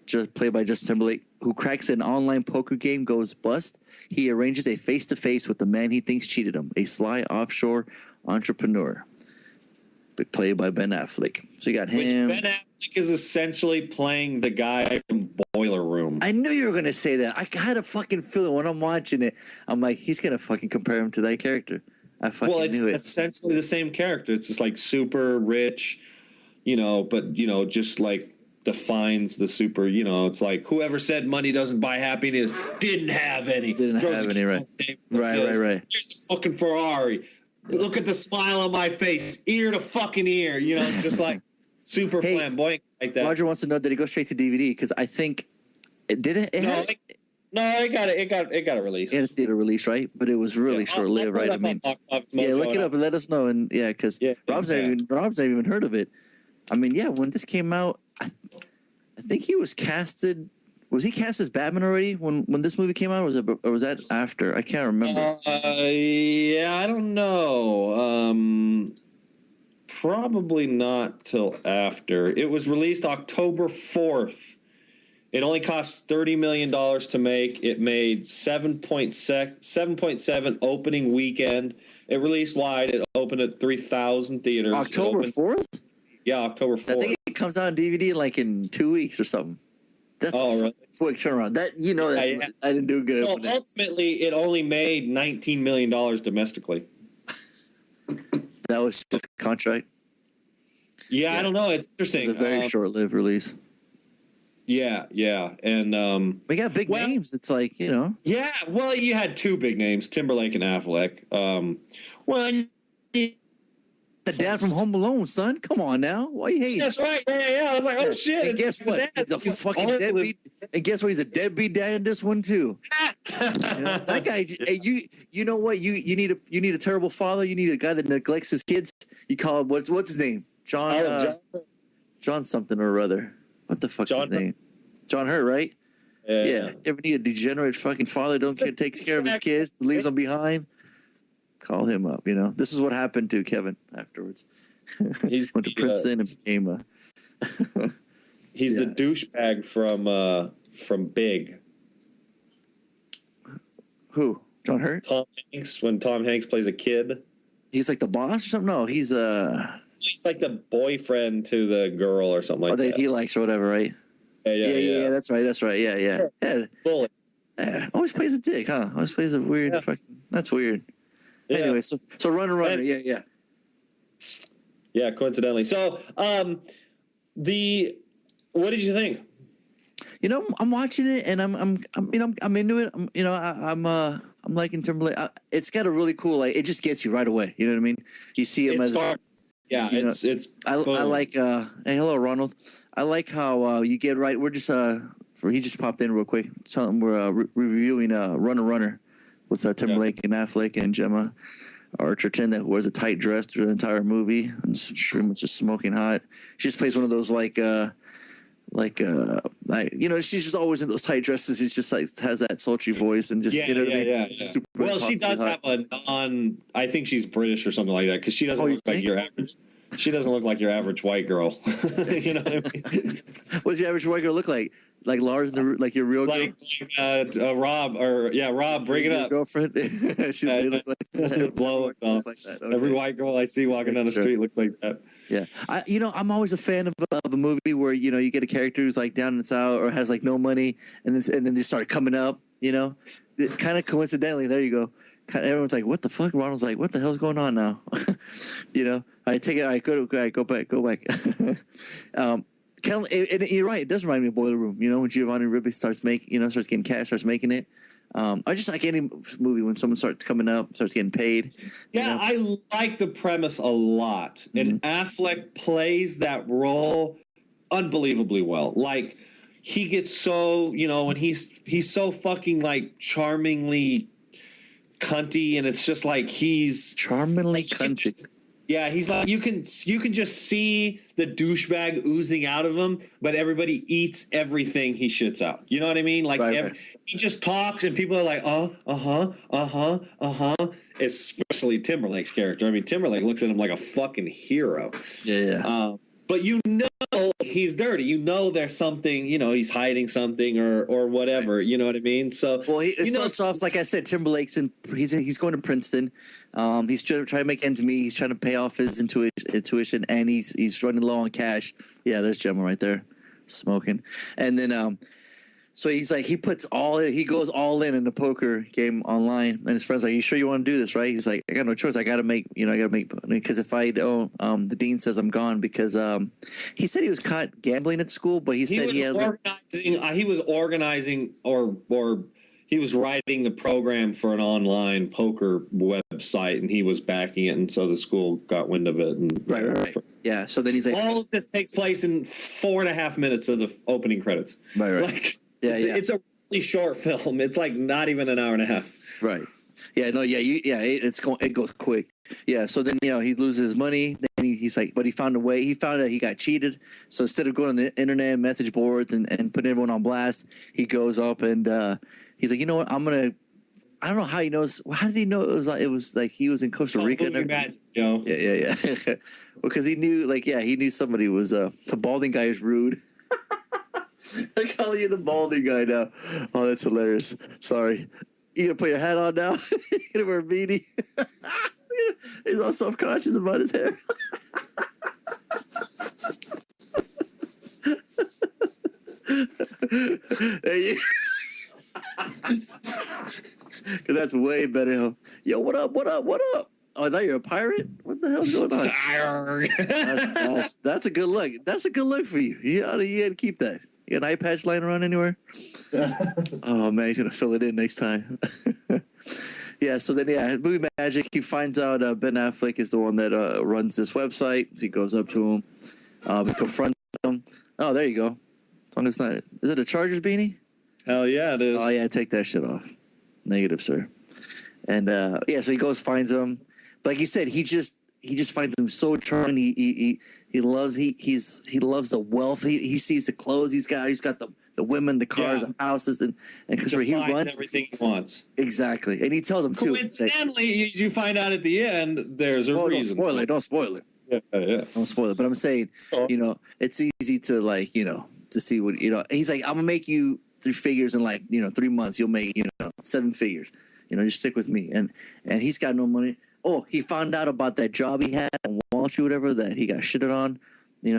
just played by Justin Timberlake, who cracks an online poker game goes bust, he arranges a face-to-face with the man he thinks cheated him, a sly offshore entrepreneur. Played by Ben Affleck. So you got him. Which Ben Affleck is essentially playing the guy from Boiler Room. I knew you were going to say that. I had a fucking feeling when I'm watching it. I'm like, he's going to fucking compare him to that character. I fucking knew it. It's essentially the same character. It's just like super rich, but, just like defines the super, it's like whoever said money doesn't buy happiness didn't have any. Right. Right. Here's the fucking Ferrari. Look at the smile on my face, ear to fucking ear, just like super flamboyant like that. Roger wants to know, did it go straight to DVD? Because I think it didn't. It got a release. It did a release, right? But it was really short-lived, right? I mean, look it up and let us know. And because Rob's never even heard of it. I mean, when this came out, I think he was casted. Was he cast as Batman already when this movie came out? Or was that after? I can't remember. I don't know. Probably not till after. It was released October 4th. It only cost $30 million to make. It made 7.7 opening weekend. It released wide. It opened at 3,000 theaters. October 4th? Yeah, October 4th. I think it comes out on DVD like in 2 weeks or something. That's a quick turnaround. That I didn't do good. So ultimately, it only made $19 million domestically. That was just a contract. Yeah, I don't know. It's interesting. It's a very short-lived release. Yeah, and we got big names. It's like Yeah, well, you had two big names, Timberlake and Affleck. The dad from Home Alone, son. Come on now. Why you hating? That's right. Yeah. I was like, oh shit. And guess what? He's a fucking deadbeat. And guess what? He's a deadbeat dad in this one too. That guy. Hey, you know what? You need a terrible father. You need a guy that neglects his kids. You call him what's his name? John something or other. What the fuck's his name? John Hurt, right? Yeah. You ever need a degenerate fucking father don't take care of his kids, leaves them behind? Call him up. This is what happened to Kevin afterwards. He went to Princeton and became a. He's the douchebag from Big. Who? John Hurt? Tom Hanks. When Tom Hanks plays a kid, he's like the boss or something. No, he's like the boyfriend to the girl or something like that. He likes or whatever, right? Yeah. That's right. Yeah. Bully. Always plays a dick, huh? Always plays a weird fucking. That's weird. Yeah. Anyway, so Runner. Yeah. Yeah, coincidentally. So, what did you think? I'm watching it and I'm into it. I'm liking Timberlake. It's got a really cool it just gets you right away. You know what I mean? You see him it's it's. I like. Hey, hello, Ronald. I like how you get right. We're just he just popped in real quick. We're reviewing Runner with Timberlake and Affleck and Gemma Arterton that wears a tight dress through the entire movie and pretty much just smoking hot. She just plays one of those she's just always in those tight dresses. She's just has that sultry voice and just what I mean. Super she does have a I think she's British or something like that because she doesn't look like your average. She doesn't look like your average white girl. You know what I mean? What's your average white girl look like? Like Lars, like your real girl? Rob, Rob, bring it Your up. girlfriend? They look like Blow it off. like that. Okay. Every white girl I see walking down the street looks like that. Yeah, I'm always a fan of a movie where you get a character who's like down and out or has like no money, and then they start coming up. Kind of coincidentally, there you go. Everyone's like, "What the fuck?" Ronald's like, "What the hell's going on now?" I take it. I go back. And you're right. It does remind me of Boiler Room. When Giovanni Ribisi starts getting cash, starts making it. I just like any movie when someone starts coming up, starts getting paid. Yeah, I like the premise a lot, and Affleck plays that role unbelievably well. Like he gets so and he's so fucking like charmingly cunty, and it's just like he's charmingly cunty. Yeah, he's like you can just see the douchebag oozing out of him, but everybody eats everything he shits out. You know what I mean? Like right. He just talks, and people are like, especially Timberlake's character. I mean, Timberlake looks at him like a fucking hero. Yeah. But he's dirty. There's something. He's hiding something or whatever. Right. You know what I mean? So it starts off like I said. Timberlake's he's going to Princeton. He's trying to make ends meet. He's trying to pay off his intuition, and he's running low on cash. Yeah, there's Gemma right there, smoking. And then so he's like he puts all in. He goes all in the poker game online, and his friend's like, "You sure you want to do this?" Right? He's like, "I got no choice. I got to make. I got to make because if I don't, the dean says I'm gone because he said he was caught gambling at school, but he said he was organizing or he was writing the program for an online poker website, and he was backing it, and so the school got wind of it. And right. Yeah. So then he's like, all of this takes place in 4.5 minutes of the opening credits. Right. Like, it's a really short film. It's like not even an hour and a half. Right. Yeah. No. Yeah. It goes quick. Yeah. So then he loses his money. Then he's like, but he found a way. He found out he got cheated. So instead of going on the internet message boards and putting everyone on blast, he goes up and he's like, you know what? I don't know how he knows. How did he know it was like he was in Costa Rica? Yeah. Because he knew, he knew somebody was the balding guy is rude. I call you the balding guy now. Oh, that's hilarious. Sorry. You gonna put your hat on now? You gonna wear a beanie? He's all self-conscious about his hair. There you. Cause that's way better. Yo, what up? Oh, now you're a pirate? What the hell's going on? That's a good look. That's a good look for you. You ought to keep that. You got an eye patch lying around anywhere? Oh man, he's gonna fill it in next time. Yeah. So then, movie magic. He finds out Ben Affleck is the one that runs this website. So he goes up to him, he confronts him. Oh, there you go. As long as it's not. Is it a Chargers beanie? Hell yeah, it is. Oh yeah, take that shit off. Negative, sir. And so he goes, finds him. But like you said, he just finds him so charming. He loves the wealth. He sees the clothes he's got. He's got the women, the cars, the houses, and because he runs everything he wants. Exactly, and he tells him too. Coincidentally, you find out at the end there's a reason. Don't spoil it. Yeah. Don't spoil it. But I'm saying, it's easy to to see what He's like, I'm gonna make you 3 figures in 3 months. You'll make 7 figures. Just stick with me. And he's got no money. Oh, he found out about that job he had on Wall Street, whatever, that he got shitted on. He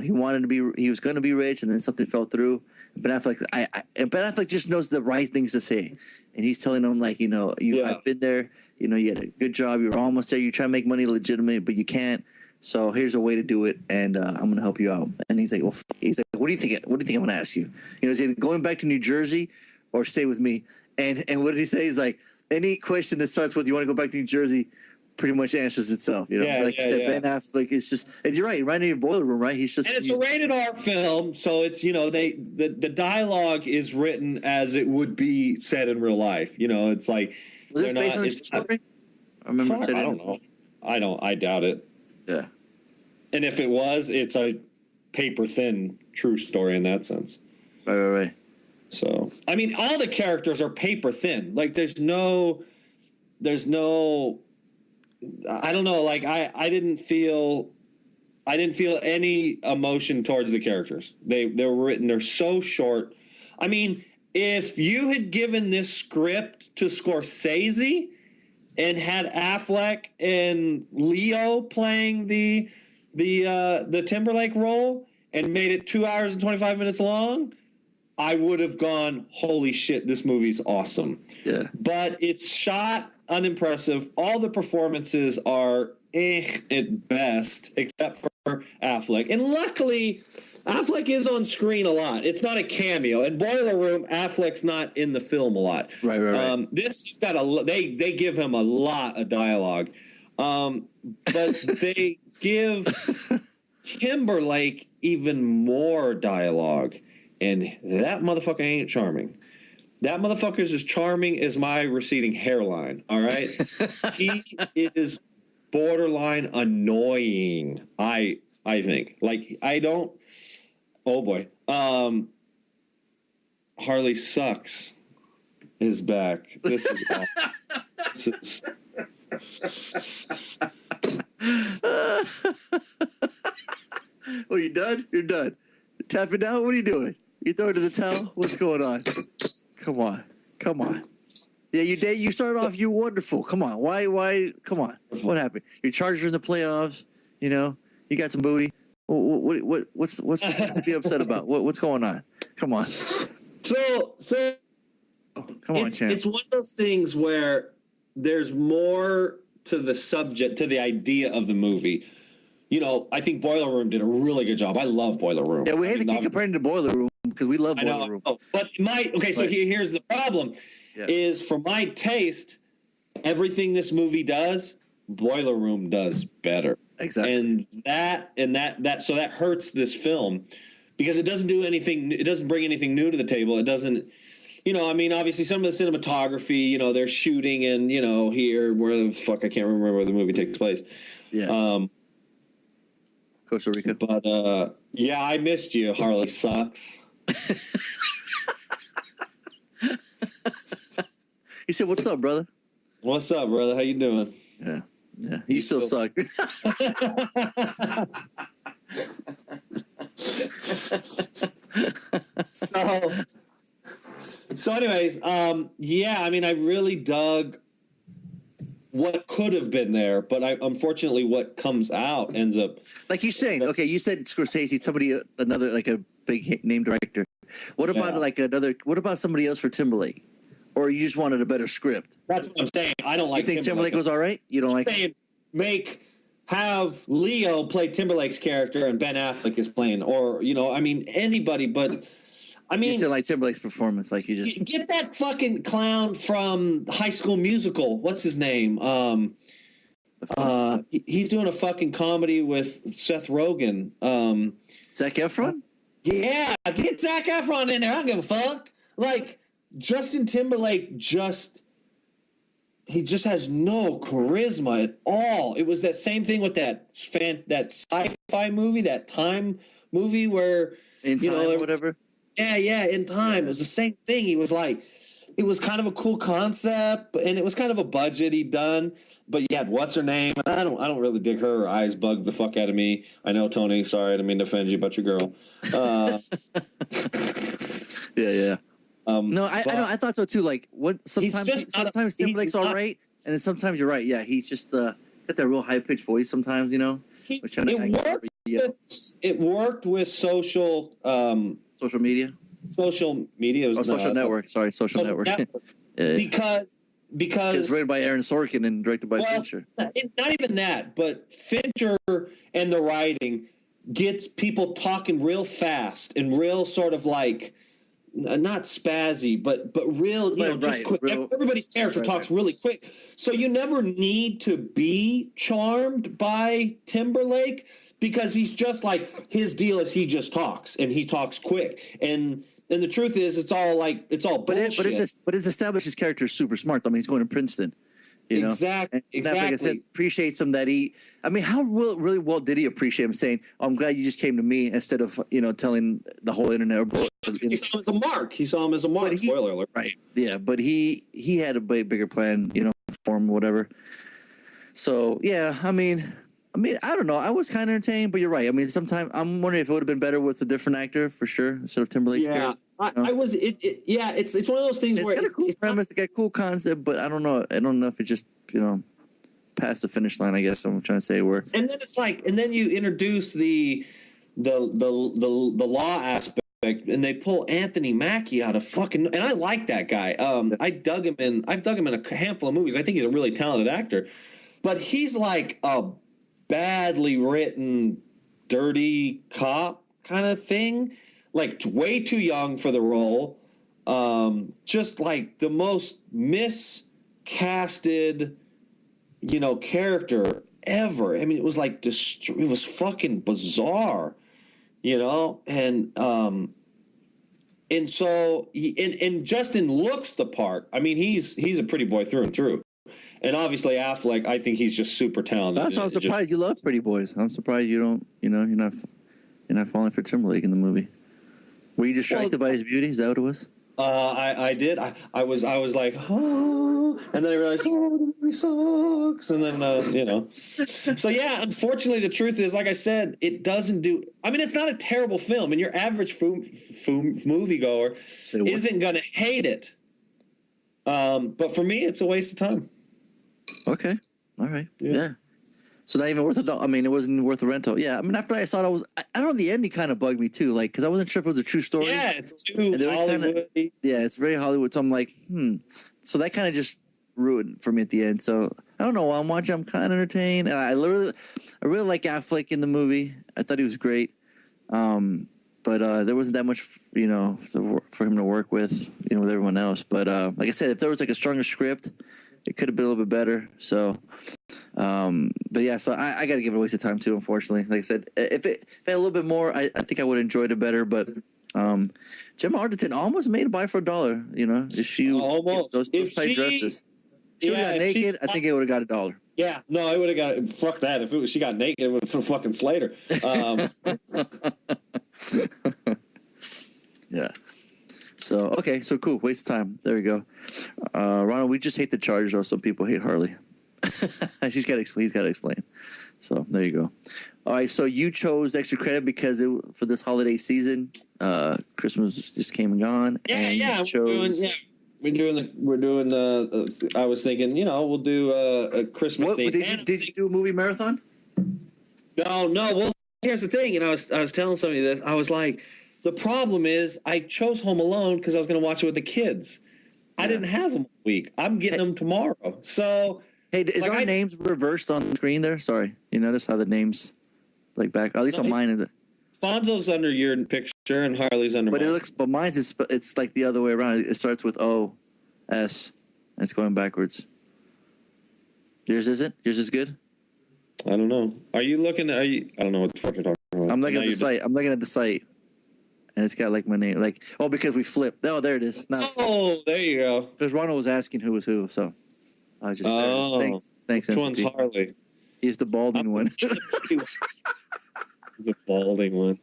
was going to be rich, and then something fell through. Ben Affleck just knows the right things to say, and he's telling him I've been there. You had a good job. You were almost there. You try to make money legitimate, but you can't. So here's a way to do it, and I'm going to help you out. And he's like, what do you think? What do you think I'm going to ask you? Is he going back to New Jersey or stay with me? And what did he say? He's like, any question that starts with you want to go back to New Jersey pretty much answers itself. Ben Affleck is just, and you're right in your Boiler Room, right? He's just, and it's a rated R film, so it's the dialogue is written as it would be said in real life. It's like, was this based on a story? I don't know. I doubt it. Yeah. And if it was, it's a paper thin true story in that sense. Right. So, I mean, all the characters are paper thin. Like, there's no, I don't know. Like, I didn't feel I didn't feel any emotion towards the characters. They were written. They're so short. I mean, if you had given this script to Scorsese and had Affleck and Leo playing the Timberlake role and made it 2 hours and 25 minutes long, I would have gone, holy shit, this movie's awesome. Yeah. But it's shot unimpressive. All the performances are at best, except for Affleck. And luckily, Affleck is on screen a lot. It's not a cameo. In Boiler Room, Affleck's not in the film a lot. Right. This, he's got they give him a lot of dialogue. But they give Timberlake even more dialogue. And that motherfucker ain't charming. That motherfucker is as charming as my receding hairline, all right? He is borderline annoying, I think. Like, I don't... Oh, boy. Harley Sucks is back. This is awesome. What, are you done? You're done. Tap it out? What are you doing? You throw it to the towel? What's going on? Come on. Yeah, you started off, you're wonderful. Come on. Why? Come on. What happened? Your Chargers in the playoffs, you know? You got some booty. What's to be upset about? What's going on? Come on. So Come on, champ. It's one of those things where there's more to the subject, to the idea of the movie. You know, I think Boiler Room did a really good job. I love Boiler Room. Yeah, we hate to keep comparing to Boiler Room because we love Boiler Room. But here's the problem: is for my taste, everything this movie does, Boiler Room does better. Exactly. And that hurts this film because it doesn't do anything. It doesn't bring anything new to the table. It doesn't. You know, I mean, obviously, some of the cinematography. You know, they're shooting in. You know, here where the fuck I can't remember where the movie takes place. Yeah. Costa Rica. But yeah, I missed you. Harley Sucks. He said, "What's up, brother?" What's up, brother? How you doing? Yeah. You still suck. So anyways, yeah, I mean, I really dug what could have been there, but unfortunately what comes out ends up like you're saying. Okay, you said Scorsese, another like a big name director. What about what about somebody else for Timberlake? Or you just wanted a better script? That's what I'm saying. I don't like. You think Timberlake was all right? You don't like? Have Leo play Timberlake's character and Ben Affleck is playing, or I mean anybody, but I mean, you still like Timberlake's performance, like you just get that fucking clown from High School Musical. What's his name? He's doing a fucking comedy with Seth Rogen. Zac Efron. Yeah, get Zac Efron in there. I don't give a fuck. Like Justin Timberlake he just has no charisma at all. It was that same thing with that sci-fi movie, that Time movie where In Time, whatever. Yeah, In Time. It was the same thing. He was like, it was kind of a cool concept, and it was kind of a budget he'd done. But you had what's her name? I don't really dig her. Her eyes bug the fuck out of me. I know, Tony. Sorry, I didn't mean to offend you, but your girl. Yeah. No, I know. I thought so too. Like, sometimes Timberlake's all right, and then sometimes you're right. Yeah, he's just got that real high pitched voice. Sometimes, It worked with social media. Social media. Social network. Sorry, social network. Because it's written by Aaron Sorkin and directed by Fincher. Not even that, but Fincher and the writing gets people talking real fast and real sort of like. Not spazzy, but real, just quick. Everybody's character talks really quick. So you never need to be charmed by Timberlake because he's just like, his deal is he just talks and he talks quick. And the truth is it's all bullshit. But it's established his character is super smart. I mean, he's going to Princeton. Exactly. Like I said, appreciates him how really well did he appreciate him saying, I'm glad you just came to me instead of, telling the whole internet. He saw him as a mark. Spoiler alert. Right. Yeah. But he had a bigger plan, for him, whatever. So, yeah, I mean, I mean, I don't know. I was kind of entertained, but you're right. I mean, sometimes I'm wondering if it would have been better with a different actor for sure instead of Timberlake's character. I was yeah. It's one of those things It's where got a cool premise, it's got a cool concept, but I don't know. I don't know if it just past the finish line. I guess I'm trying to say where. and then it's like, and then you introduce the law aspect, and they pull Anthony Mackie out of fucking, and I like that guy. I've dug him in a handful of movies. I think he's a really talented actor, but he's like a badly written, dirty cop kind of thing, like way too young for the role. Just like the most miscasted, character ever. I mean, it was like it was fucking bizarre, and so and Justin looks the part. I mean, he's a pretty boy through and through. And obviously Affleck, I think he's just super talented. That's why I'm surprised you love Pretty Boys. I'm surprised you don't, you're not falling for Timberlake in the movie. Were you distracted by his beauty? Is that what it was? I did. I was like, oh, and then I realized, oh, the movie sucks, and then So yeah, unfortunately, the truth is, like I said, it doesn't do. I mean, it's not a terrible film, and your average moviegoer isn't gonna hate it. But for me, it's a waste of time. Okay. All right. Yeah. So not even worth a dollar. I mean, it wasn't worth the rental. Yeah. I mean, after I saw it, I don't know. The ending kind of bugged me too. Like, because I wasn't sure if it was a true story. Yeah, it's too Hollywood. Yeah, it's very Hollywood. So I'm like, So that kind of just ruined for me at the end. So I don't know. While I'm watching, I'm kind of entertained, and I really like Affleck in the movie. I thought he was great. But there wasn't that much, for him to work with, with everyone else. But like I said, if there was like a stronger script, it could have been a little bit better. So, but yeah, so I got to give it a waste of time too, unfortunately. Like I said, if it had a little bit more, I think I would have enjoyed it better. But Gemma Arterton almost made it by for $1. If she almost those tight dresses, she would have got naked. I think it would have got $1. Yeah, no, I would have got fuck that. If she got naked, it would have fucking slayed her. Yeah. So okay, so cool. Waste of time. There we go. Ronald, we just hate the Chargers, though. Some people hate Harley. He's got to explain. So there you go. All right. So you chose extra credit because for this holiday season, Christmas just came and gone. Yeah. We're doing the. I was thinking, we'll do a Christmas thing. Did you do a movie marathon? No. Well, here's the thing. I was telling somebody this. I was like, the problem is I chose Home Alone because I was going to watch it with the kids. Yeah. I didn't have them all week. I'm getting them tomorrow. So, hey, is our names reversed on the screen there? Sorry, you notice how the names back? At least on mine is it. Fonzo's under your picture and Harley's under. But mine's it's like the other way around. It starts with O-S, and it's going backwards. Yours isn't? Yours is good. I don't know. I don't know what the fuck you're talking about. I'm looking at the site. I'm looking at the site. And it's got like my name, because we flipped. Oh, there it is. Nice. Oh, there you go. Because Ronald was asking who was who, so I just thanks. Which one's Harley? He's the balding one. The balding one.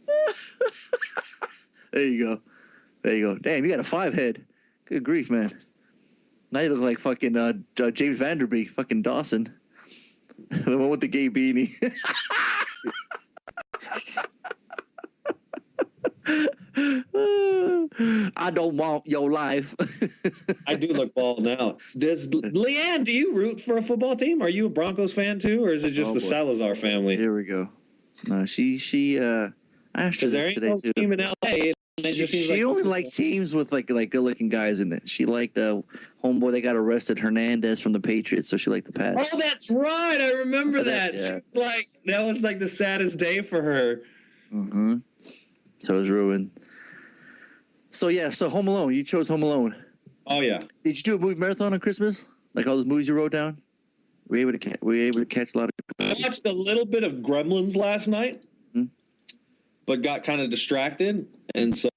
There you go. Damn, you got a 5 head. Good grief, man. Now you look like fucking James Vanderbeek, fucking Dawson, the one with the gay beanie. I don't want your life. I do look bald now. Leanne, do you root for a football team? Are you a Broncos fan too, or is it just Salazar family? Here we go. No, she asked is there any today too. team in LA? She only likes teams with like good looking guys in it. She liked the homeboy that got arrested, Hernandez from the Patriots, so she liked the Pats. Oh, that's right. I remember that. Yeah. She was that was like the saddest day for her. Mm-hmm. So it was ruined. So Home Alone. You chose Home Alone. Oh yeah. Did you do a movie marathon on Christmas? Like all those movies you wrote down? Were you able to catch a lot of? I watched a little bit of Gremlins last night, but got kind of distracted, and so.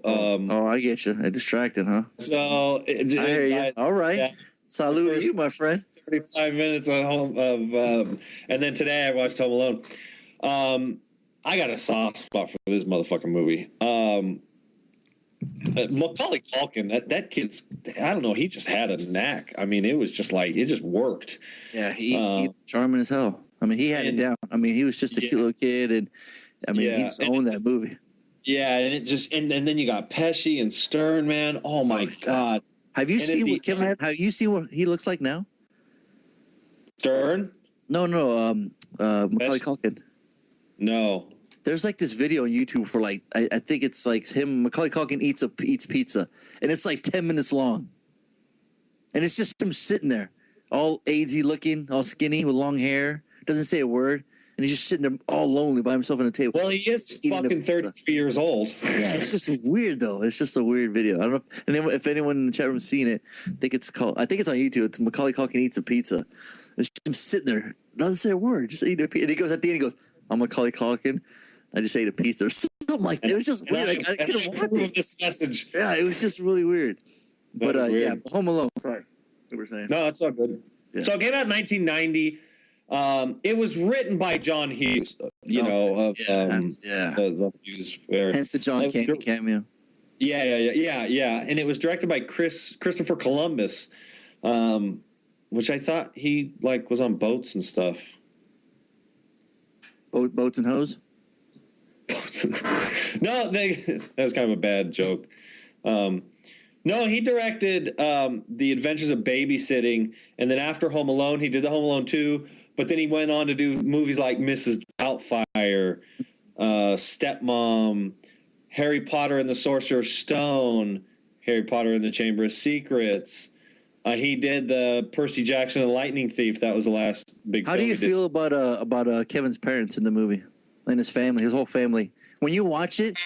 I get you. I distracted, huh? So I hear you. All right. Yeah, salute to you, my friend. 35 minutes and then today I watched Home Alone. I got a soft spot for this motherfucking movie. Macaulay Culkin, that kid's, I don't know, he just had a knack. I mean, it was just like, it just worked. Yeah, he's charming as hell. I mean, he had it down. I mean, he was just a cute little kid, and I mean, he just owned that movie. Yeah, and it just and then you got Pesci and Stern, man. Oh my God! Have you seen what Kevin? Have you seen what he looks like now? Stern? No, Macaulay Culkin. No. There's like this video on YouTube for like I think it's like him. Macaulay Culkin eats pizza, and it's like 10 minutes long, and it's just him sitting there, all AIDSy looking, all skinny with long hair, doesn't say a word. And he's just sitting there all lonely by himself on the table. Well, he is fucking 33 years old. Yeah, it's just weird, though. It's just a weird video. I don't know if anyone in the chat room's seen it. I think it's on YouTube. It's Macaulay Culkin eats a pizza. It's just him sitting there, doesn't say a word, just eating a pizza. And he goes at the end, he goes, "I'm Macaulay Culkin. I just ate a pizza," or something like that. It was just weird. I couldn't watch this message. Yeah, it was just really weird. But yeah, Home Alone. Sorry, what were saying? No, it's all good. Yeah. So it came out in 1990. It was written by John Hughes, the Hughes. Hence the John Candy cameo. Yeah. And it was directed by Christopher Columbus, which I thought he was on boats and stuff. Boats and hose? No, that was kind of a bad joke. No, he directed The Adventures of Babysitting, and then after Home Alone, he did the Home Alone 2. But then he went on to do movies like Mrs. Doubtfire, Stepmom, Harry Potter and the Sorcerer's Stone, Harry Potter and the Chamber of Secrets. He did the Percy Jackson and the Lightning Thief. That was the last big. How do you feel about Kevin's parents in the movie and his family, his whole family? When you watch it,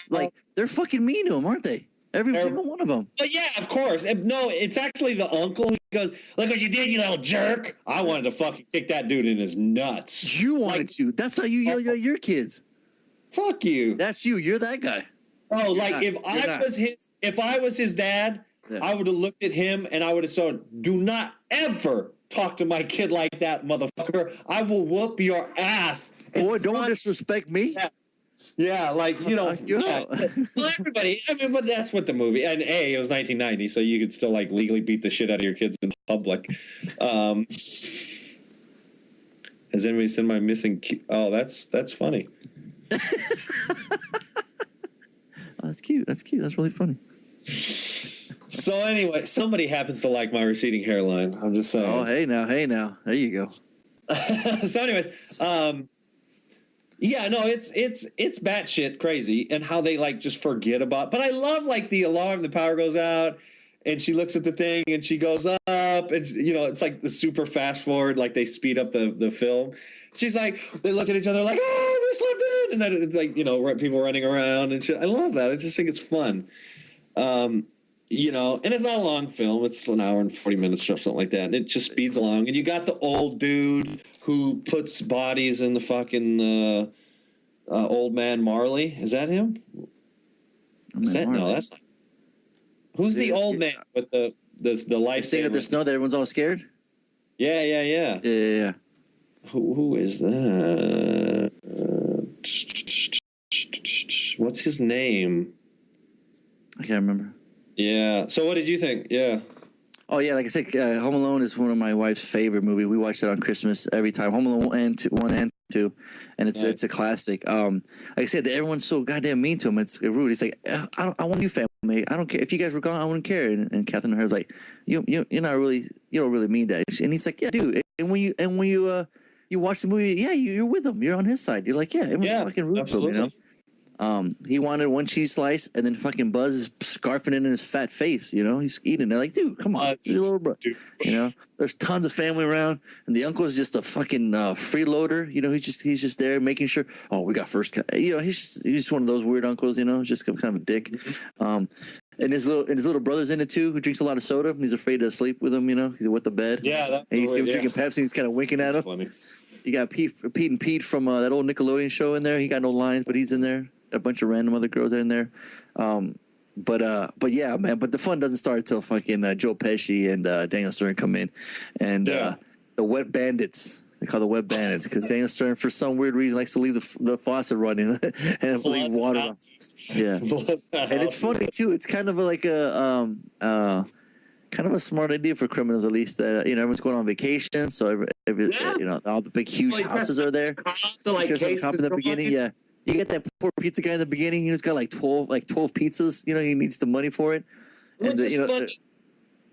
they're fucking mean to him, aren't they? Every single one of them. Oh, yeah, of course. No, it's actually the uncle who goes, "Look what you did, you little jerk." I wanted to fucking kick that dude in his nuts. You wanted to. That's how you yell at your kids. Fuck you. That's you. You're that guy. Oh, if I was his dad, I would have looked at him and I would have said, "Do not ever talk to my kid like that, motherfucker. I will whoop your ass." Boy, don't disrespect me. Yeah, well, everybody. I mean, but that's what the movie. And it was 1990, so you could still legally beat the shit out of your kids in public. Has anybody seen my missing? Oh, that's funny. That's cute. That's really funny. So anyway, somebody happens to like my receding hairline. I'm just saying. Oh, hey now, there you go. So, anyways, yeah, no, it's batshit crazy, and how they just forget about. But I love the alarm, the power goes out, and she looks at the thing, and she goes up, and it's like the super fast forward, they speed up the film. She's they look at each other "Oh, we slept in," and then it's people running around and shit. I love that. I just think it's fun. And it's not a long film. It's an hour and 40 minutes or something like that. And it just speeds along. And you got the old dude who puts bodies in the fucking old man Marley. Is that him? No, that's not. Who's the old man with the life? Saying that the snow that everyone's all scared? Yeah. Who is that? What's his name? I can't remember. Yeah. So what did you think? Yeah. Oh, yeah. Like I said, Home Alone is one of my wife's favorite movies. We watch it on Christmas every time. Home Alone 1 and 2. And it's a classic. Like I said, everyone's so goddamn mean to him. It's rude. He's like, I want you family. I don't care. If you guys were gone, I wouldn't care. And Catherine O'Hara's like, you're not really, you don't really mean that. And he's like, yeah, dude. And when you watch the movie, yeah, you're with him. You're on his side. You're like, yeah, everyone's fucking rude to him, He wanted one cheese slice, and then fucking Buzz is scarfing it in his fat face. He's eating. They're like, dude, come on, he's a little bro. There's tons of family around, and the uncle's just a fucking freeloader. He's just there making sure. Oh, we got first. He's just one of those weird uncles. Just kind of a dick. And his little brother's in it too, who drinks a lot of soda. And he's afraid to sleep with him. He's with the bed. Yeah, and you see him drinking Pepsi. And he's kind of winking at him. Funny. You got Pete and Pete from that old Nickelodeon show in there. He got no lines, but he's in there. A bunch of random other girls are in there. But yeah, man. But the fun doesn't start until fucking Joe Pesci and Daniel Stern come in, and the Wet Bandits. They call the Wet Bandits because Daniel Stern, for some weird reason, likes to leave the faucet running and leave water. Yeah, and it's funny too. It's kind of like a kind of a smart idea for criminals, at least. Everyone's going on vacation, so all the big huge houses are there. To like Cop in the beginning, yeah. You get that poor pizza guy in the beginning. He's got like 12 pizzas. He needs the money for it. And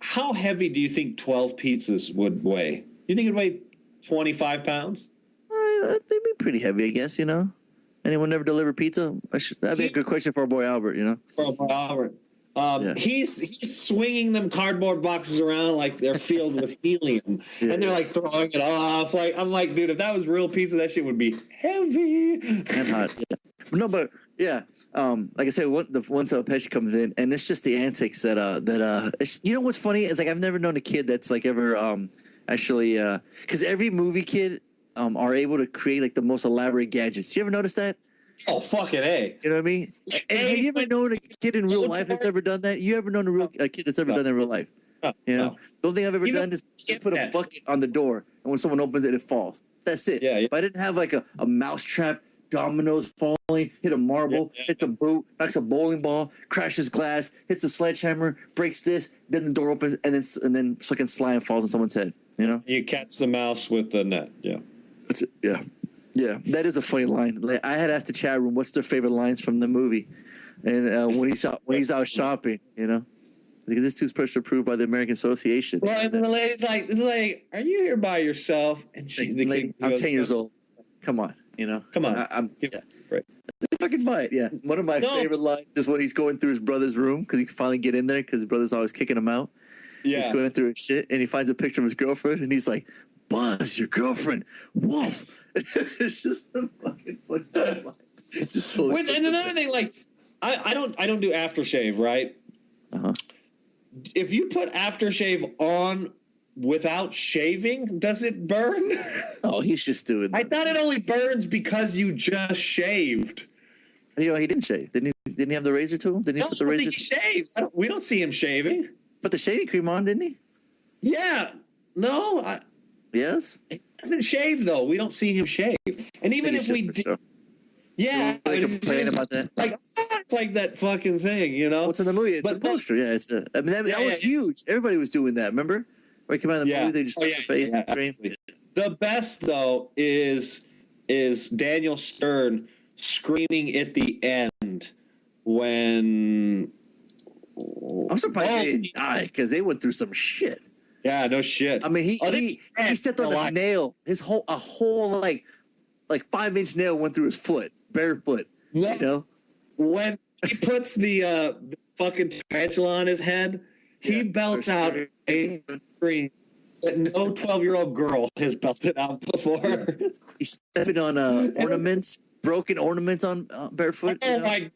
how heavy do you think 12 pizzas would weigh? You think it'd weigh 25 pounds? They'd be pretty heavy, I guess. Anyone ever deliver pizza? That'd be a good question for our boy Albert. For our boy Albert. He's swinging them cardboard boxes around like they're filled with helium, and they're like throwing it off. Like I'm like, dude, if that was real pizza, that shit would be heavy and hot. Yeah. No, but yeah, like I said, once Pesci comes in, and it's just the antics that what's funny is like I've never known a kid that's like ever actually because every movie kid are able to create like the most elaborate gadgets. You ever notice that? Oh, fucking A. You know what I mean? And have you ever known a kid in real life that's ever done that? You ever known a kid that's ever done that in real life? No. The only thing I've ever done is put a bucket on the door, and when someone opens it, it falls. That's it. Yeah. If I didn't have like a mouse trap, dominoes falling, hit a marble, hits a boot, knocks a bowling ball, crashes glass, hits a sledgehammer, breaks this, then the door opens, and then fucking slime falls on someone's head. You catch the mouse with the net. Yeah. That's it. Yeah. Yeah, that is a funny line. Like, I had asked the chat room, "What's their favorite lines from the movie?" And when he's out shopping, because this toothbrush approved by the American Association. Well, and then the lady's like, "Are you here by yourself?" And I'm 10 years old. Come on, Come on, right. Fucking fight. Yeah, one of my favorite lines is when he's going through his brother's room because he can finally get in there because his brother's always kicking him out. Yeah, he's going through his shit and he finds a picture of his girlfriend and he's like, "Buzz, your girlfriend, wolf." It's just a fucking funny line. And another thing, like, I don't do aftershave, right? Uh-huh. If you put aftershave on without shaving, does it burn? Oh, he's just doing that. I thought it only burns because you just shaved. He didn't shave. Didn't he have the razor to him? Didn't he put the razor? He shaves. We don't see him shaving. Put the shaving cream on, didn't he? Yeah. No. Yes. He doesn't shave though. We don't see him shave. And even if we did, yeah, they complain about that. Like it's like that fucking thing, What's in the movie? It's a poster. Yeah, that was huge. Everybody was doing that. Remember? When it came out of the movie, they just stuck their face in the cream. The best though is Daniel Stern screaming at the end when. I'm surprised they didn't die because they went through some shit. Yeah, no shit. I mean, he stepped on a nail. A whole like 5-inch nail went through his foot, barefoot. No. When he puts the fucking tarantula on his head, he belts out a scream that no 12-year-old girl has belted out before. He's stepping on ornaments, broken ornaments on barefoot. Oh my God.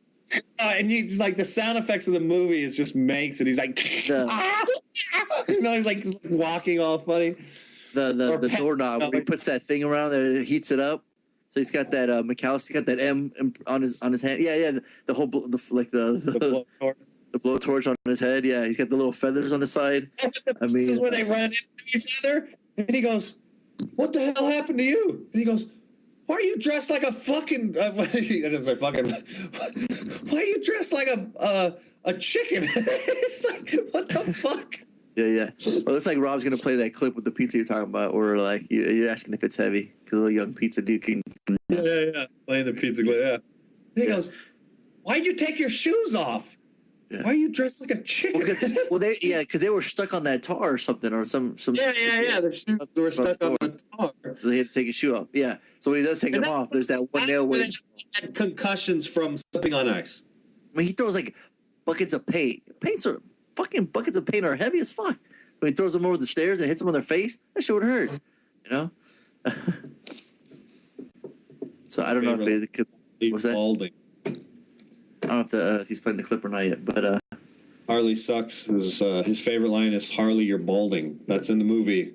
And he's like the sound effects of the movie is just makes it. He's like, he's like walking all funny. The doorknob when he puts that thing around there, it heats it up. So he's got that McAllister got that M on his hand. Yeah. The whole the blowtorch on his head. Yeah, he's got the little feathers on the side. This is where they run into each other, and he goes, "What the hell happened to you?" And he goes, "Why are you dressed like a fucking?" He doesn't say fucking. Why are you dressed like a chicken? It's like, what the fuck? Yeah. Well, it's like Rob's gonna play that clip with the pizza you're talking about, or like you're asking if it's heavy because a little young pizza dude can. Yeah. Playing the pizza clip. Yeah. He goes, "Why'd you take your shoes off? Yeah. Why are you dressed like a chicken?" Because they were stuck on that tar or something, or some. Yeah. Their shoes were stuck on the tar, so they had to take his shoe off. Yeah. So when he does take them off, there's that one nail where he had concussions from slipping on ice. I mean, he throws like buckets of paint. Fucking buckets of paint are heavy as fuck. When he throws them over the stairs and hits them on their face, that shit would hurt. So I don't know if it could. What's that? Balding. I don't know if he's playing the clip or not yet, but Harley sucks. His favorite line is "Harley, you're balding." That's in the movie.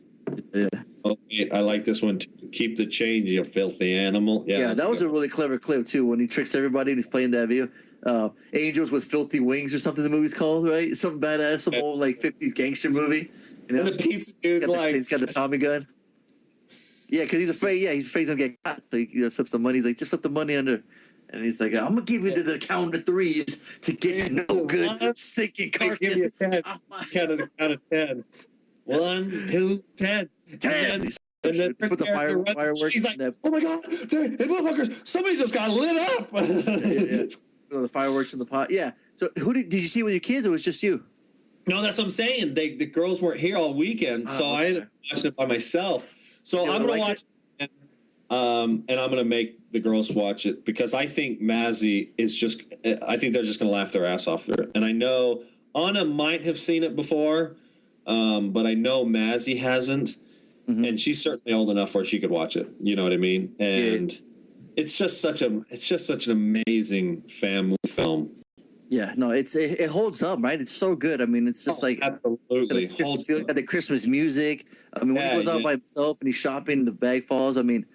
Yeah. Oh, I like this one too. Keep the change, you filthy animal. Yeah, that was a really clever clip too. When he tricks everybody and he's playing that video. Angels with Filthy Wings or something the movie's called, right? Some badass, some old like 50s gangster movie. And the pizza dude's he's got the Tommy gun. Yeah, because he's afraid. Yeah, he's afraid he's gonna get caught. So he slips the money. He's like, just slip the money under And he's like, I'm gonna give you the count of threes to get you no good stinking Give carcass. you a 10. Count of 10. 1, 2, 10. 10. And then Put the fireworks. She's like, oh my God, hey, motherfuckers, somebody just got lit up. The fireworks in the pot. Yeah. So who did you see with your kids, or was it just you? No, that's what I'm saying. The girls weren't here all weekend, so I ended up watching it by myself. So I'm going to watch it, and I'm going to make the girls watch it because I think Mazzy is just – I think they're just going to laugh their ass off through it. And I know Anna might have seen it before, but I know Mazzy hasn't, and she's certainly old enough where she could watch it. You know what I mean? And it's just such an amazing family film. Yeah, no, it holds up, right? It's so good. I mean, it's just like absolutely the Christmas music. I mean, when he goes out by himself and he's shopping, the bag falls. I mean,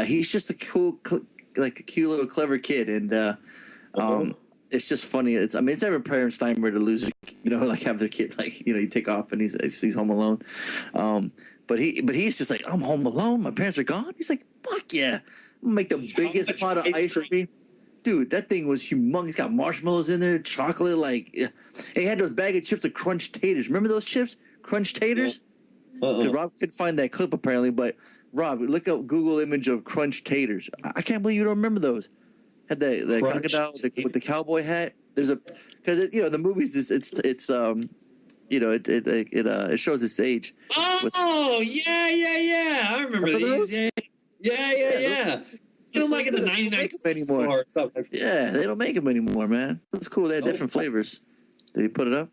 he's just a cute little clever kid, and it's just funny. It's every parent's nightmare to lose, like have their kid, you take off and he's home alone. But he's just like, I'm home alone. My parents are gone. He's like, fuck yeah, I'm gonna make the biggest pot of ice cream. Dude, that thing was humongous. It's got marshmallows in there, chocolate. He had those bag of chips, the crunch taters. Remember those chips? Crunch taters? Because Rob couldn't find that clip apparently. But Rob, look up Google image of crunch taters. I can't believe you don't remember those. Had the crocodile with the cowboy hat. There's because the movies it shows its age. Oh yeah. I remember these. Yeah. They don't make it the 99 anymore. Or something. Yeah, they don't make them anymore, man. That's cool. They had different flavors. Did he put it up?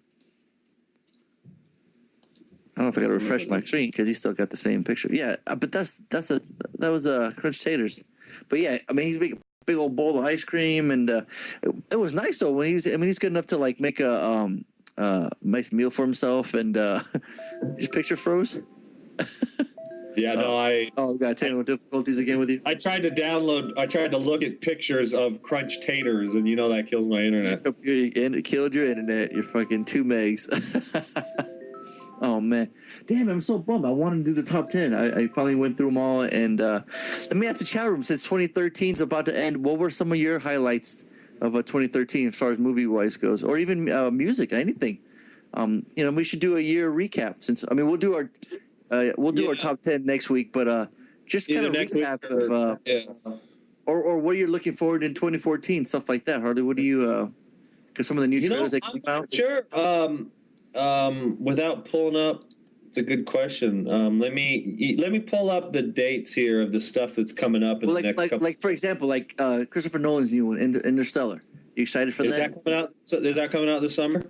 I don't know if I got to refresh my screen because he still got the same picture. Yeah, but that was crunch taters. But yeah, I mean he's making a big old bowl of ice cream, and it was nice though when he's good enough to make a nice meal for himself, and his picture froze. Yeah, Oh, got technical difficulties again with you? I tried to look at pictures of crunch taters, and that kills my internet. It killed your internet. You're fucking 2 megs. Oh, man. Damn, I'm so bummed. I wanted to do the top 10. I finally went through them all, and let me ask the chat room, since 2013 is about to end, what were some of your highlights of 2013 as far as movie-wise goes, or even music, anything? We should do a year recap, we'll do our... our top 10 next week, but just kind of recap of or what you're looking forward in 2014, stuff like that. Harley, what do you? Because some of the new trailers that came out. Sure. Without pulling up, it's a good question. Let me pull up the dates here of the stuff that's coming up in the next couple. Like for example, Christopher Nolan's new one, Interstellar. You excited for that? Is that coming out this summer?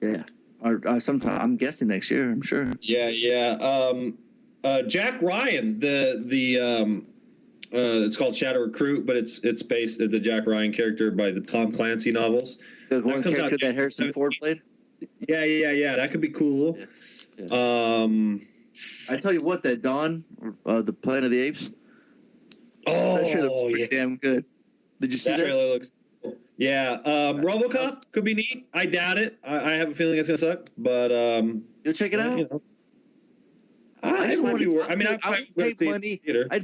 Yeah. Or sometime, I'm guessing next year. I'm sure. Yeah. Jack Ryan, it's called Shadow Recruit, but it's based the Jack Ryan character by the Tom Clancy novels. The one character that Harrison Ford played. Yeah. That could be cool. Yeah. I tell you what, that Dawn, the Planet of the Apes. That sure looks pretty damn good. Did you see that? Trailer looks. Yeah, RoboCop could be neat. I doubt it. I have a feeling it's gonna suck, but you'll check it out. I'd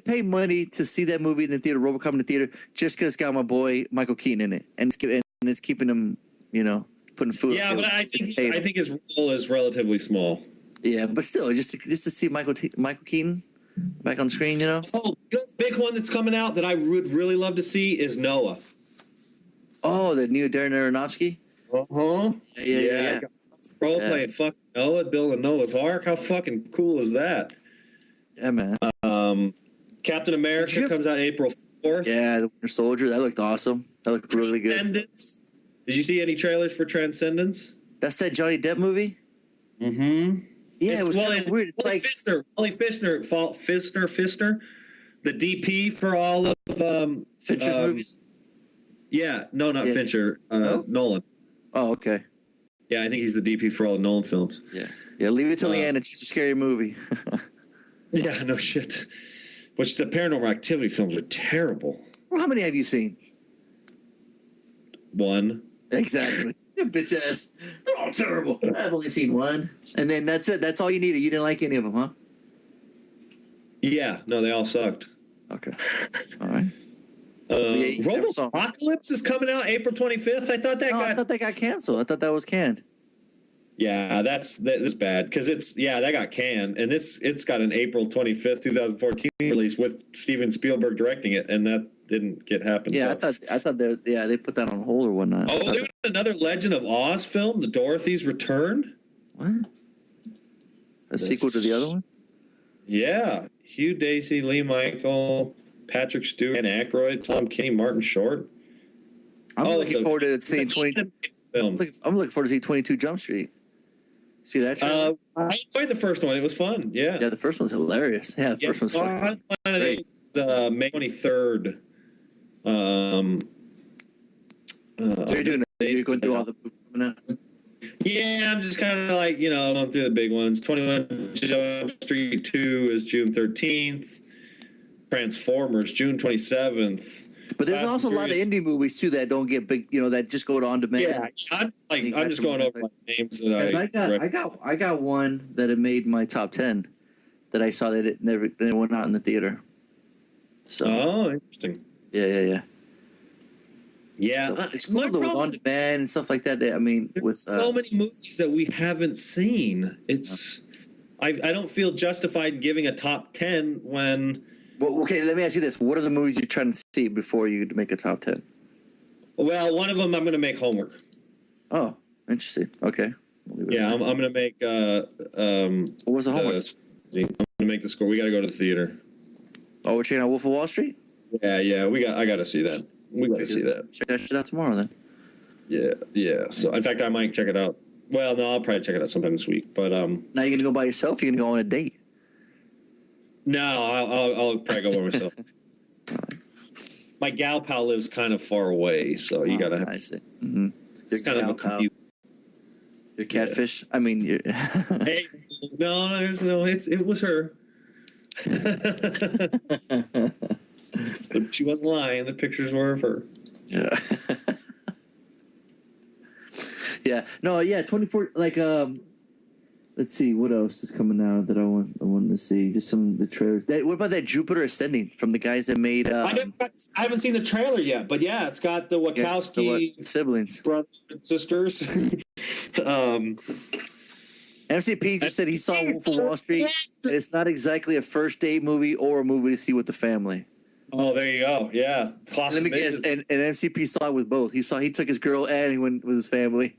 pay money to see that movie in the theater, RoboCop in the theater, just because it's got my boy Michael Keaton in it, and it's keeping him, putting food. Yeah, but I think his role is relatively small. Yeah, but still, just to see Michael Keaton back on screen, Oh, the big one that's coming out that I would really love to see is Noah. Oh, the new Darren Aronofsky? Yeah. Role playing fucking Noah, Bill and Noah's Ark. How fucking cool is that? Yeah, man. Captain America comes out April 4th. Yeah, the Winter Soldier. That looked awesome. That looked really good. Transcendence. Did you see any trailers for Transcendence? That's that Johnny Depp movie? Mm-hmm. Yeah, it was kind of weird. It's Wally Pfister, the DP for all of Fincher's movies? Yeah, no, not Fincher. Nolan. Oh, okay. Yeah, I think he's the DP for all the Nolan films. Yeah. Leave it till the end. It's just a scary movie. Yeah, no shit. Which the Paranormal Activity films are terrible. Well, how many have you seen? 1. Exactly. You bitch ass. They're all terrible. I've only seen 1, and then that's it. That's all you needed. You didn't like any of them, huh? Yeah. No, they all sucked. Okay. All right. you never saw- Robo-Apocalypse is coming out April 25th. I thought that I thought they got canceled. I thought that was canned. Yeah, that's bad because that got canned, and it's got an April 25th, 2014 release with Steven Spielberg directing it, and that didn't happen. Yeah, so. I thought they put that on hold or whatnot. Oh, there's another Legend of Oz film, The Dorothy's Return. What? A sequel to the other one? Yeah, Hugh Dacey, Lee Michael, Patrick Stewart, and Aykroyd, Tom Kenny, Martin Short. I'm looking forward to seeing film. I'm looking forward to seeing 22 Jump Street. See that? I enjoyed the first one. It was fun. Yeah. Yeah, the first one's hilarious. Yeah, the first one's fun. May 23rd. So you're going through all the movies coming out? Yeah, I'm just kind of like, going through the big ones. 21 Jump Street 2 is June 13th. Transformers, June 27th. But there's also a lot of indie movies too that don't get big, that just go on demand. Yeah, I'm just going over names that I got one that it made my top 10 that I saw that it went out in the theater. So interesting. Yeah. Yeah, so it's cool though, with on demand and stuff like that. With so many movies that we haven't seen. It's I don't feel justified in giving a top 10 when. Well, okay, let me ask you this: what are the movies you're trying to see before you make a top 10? Well, one of them I'm going to make homework. Oh, interesting. Okay. Yeah, I'm going to make. What was the homework? I'm going to make the score. We got to go to the theater. Oh, we're checking out Wolf of Wall Street. Yeah. I got to see that. We got to see that. Check that shit out tomorrow, then. Yeah. So, in fact, I might check it out. Well, no, I'll probably check it out sometime this week. But now you're going to go by yourself. You're going to go on a date. No, I'll probably go by myself. My gal pal lives kind of far away, so you gotta. I see. Mm-hmm. It's kind of a commute. Your catfish. Yeah. I mean, hey, no. It was her. She wasn't lying. The pictures were of her. Yeah. Yeah. No. Yeah. 24. Like let's see what else is coming out that I wanted to see. Just some of the trailers. What about that Jupiter Ascending from the guys that made? I haven't seen the trailer yet, but yeah, it's got the Wachowski siblings, brothers and sisters. MCP just said he saw Wolf of Wall Street, and it's not exactly a first date movie or a movie to see with the family. Oh, there you go. Yeah, let me guess. And MCP saw it with both. He took his girl and he went with his family.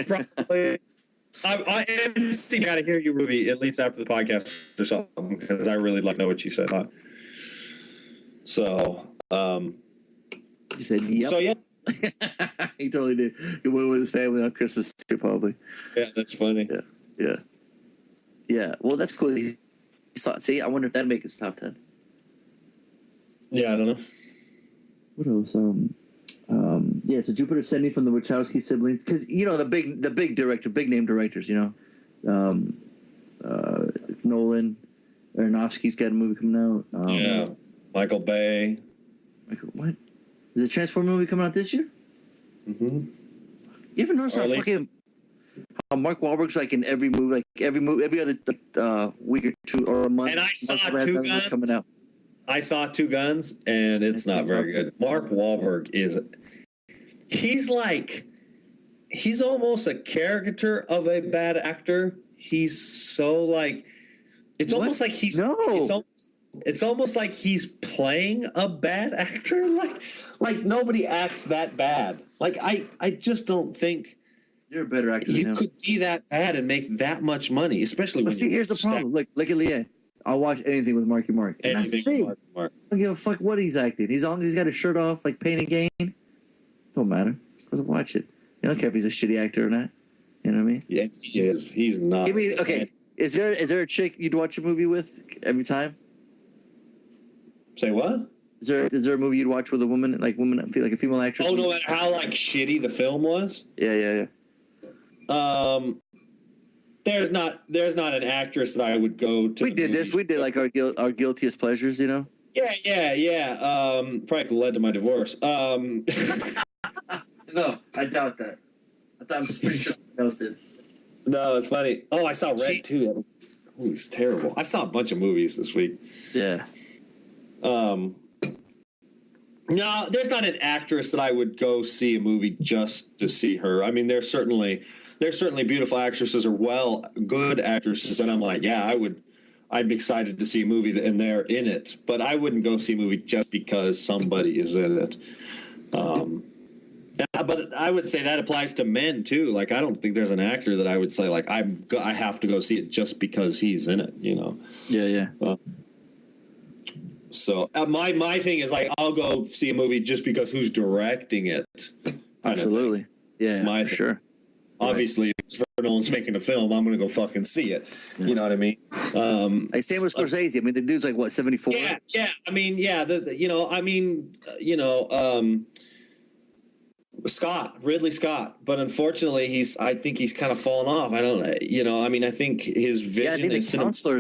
Probably. I got to hear you, Ruby, at least after the podcast or something, because I really like to know what you said. So, he said, "Yep." So yeah, he totally did. He went with his family on Christmas too, probably. Yeah, that's funny. Yeah. Well, that's cool. He saw. See, I wonder if that'd make his top 10. Yeah, I don't know. What else? So Jupiter Ascending from the Wachowski siblings, because the big director, big name directors, Nolan, Aronofsky's got a movie coming out. Michael Bay. What? Is a Transformer movie coming out this year? Mm-hmm. You ever notice how Mark Wahlberg's like in every movie, every other week or two or a month? And I saw Two Guns coming out. I saw Two Guns, and it's not very good. Mark Wahlberg he's almost a caricature of a bad actor. He's so it's almost like he's it's almost like he's playing a bad actor. Like nobody acts that bad. I just don't think you're a better actor than him. You could be that bad and make that much money, especially when here's the problem. Look at Leanne. I'll watch anything with Marky Mark. Anything with Marky Mark. I don't give a fuck what he's acting. As long as he's got his shirt off, like Pain and Gain, don't matter. I'll watch it. I don't care if he's a shitty actor or not. You know what I mean? Yeah, he is. He's not. Okay. Is there a chick you'd watch a movie with every time? Say what? Is there a movie you'd watch with a woman, like a female actress? Oh, no matter how shitty the film was? Yeah. There's not an actress that I would go to. We did this. We did like our guiltiest pleasures, Yeah. Probably led to my divorce. No, I doubt that. I'm pretty sure someone else did. No, it's funny. Oh, I saw Red too. Oh, it's terrible. I saw a bunch of movies this week. Yeah. No, there's not an actress that I would go see a movie just to see her. I mean, there's certainly beautiful actresses or good actresses that I'm like, yeah, I'd be excited to see a movie and they're in it, but I wouldn't go see a movie just because somebody is in it. But I would say that applies to men too. Like, I don't think there's an actor that I would say like I have to go see it just because he's in it. You know? Yeah. So my thing is like I'll go see a movie just because who's directing it. Absolutely, yeah, it's my for sure. Obviously, if Christopher Nolan's making a film, I'm going to go fucking see it. Yeah. You know what I mean? Same with Scorsese. I mean, the dude's like what, 74? Yeah. I mean, yeah. Ridley Scott, but unfortunately, I think he's kind of fallen off. I don't, I mean, I think his vision. Yeah, I think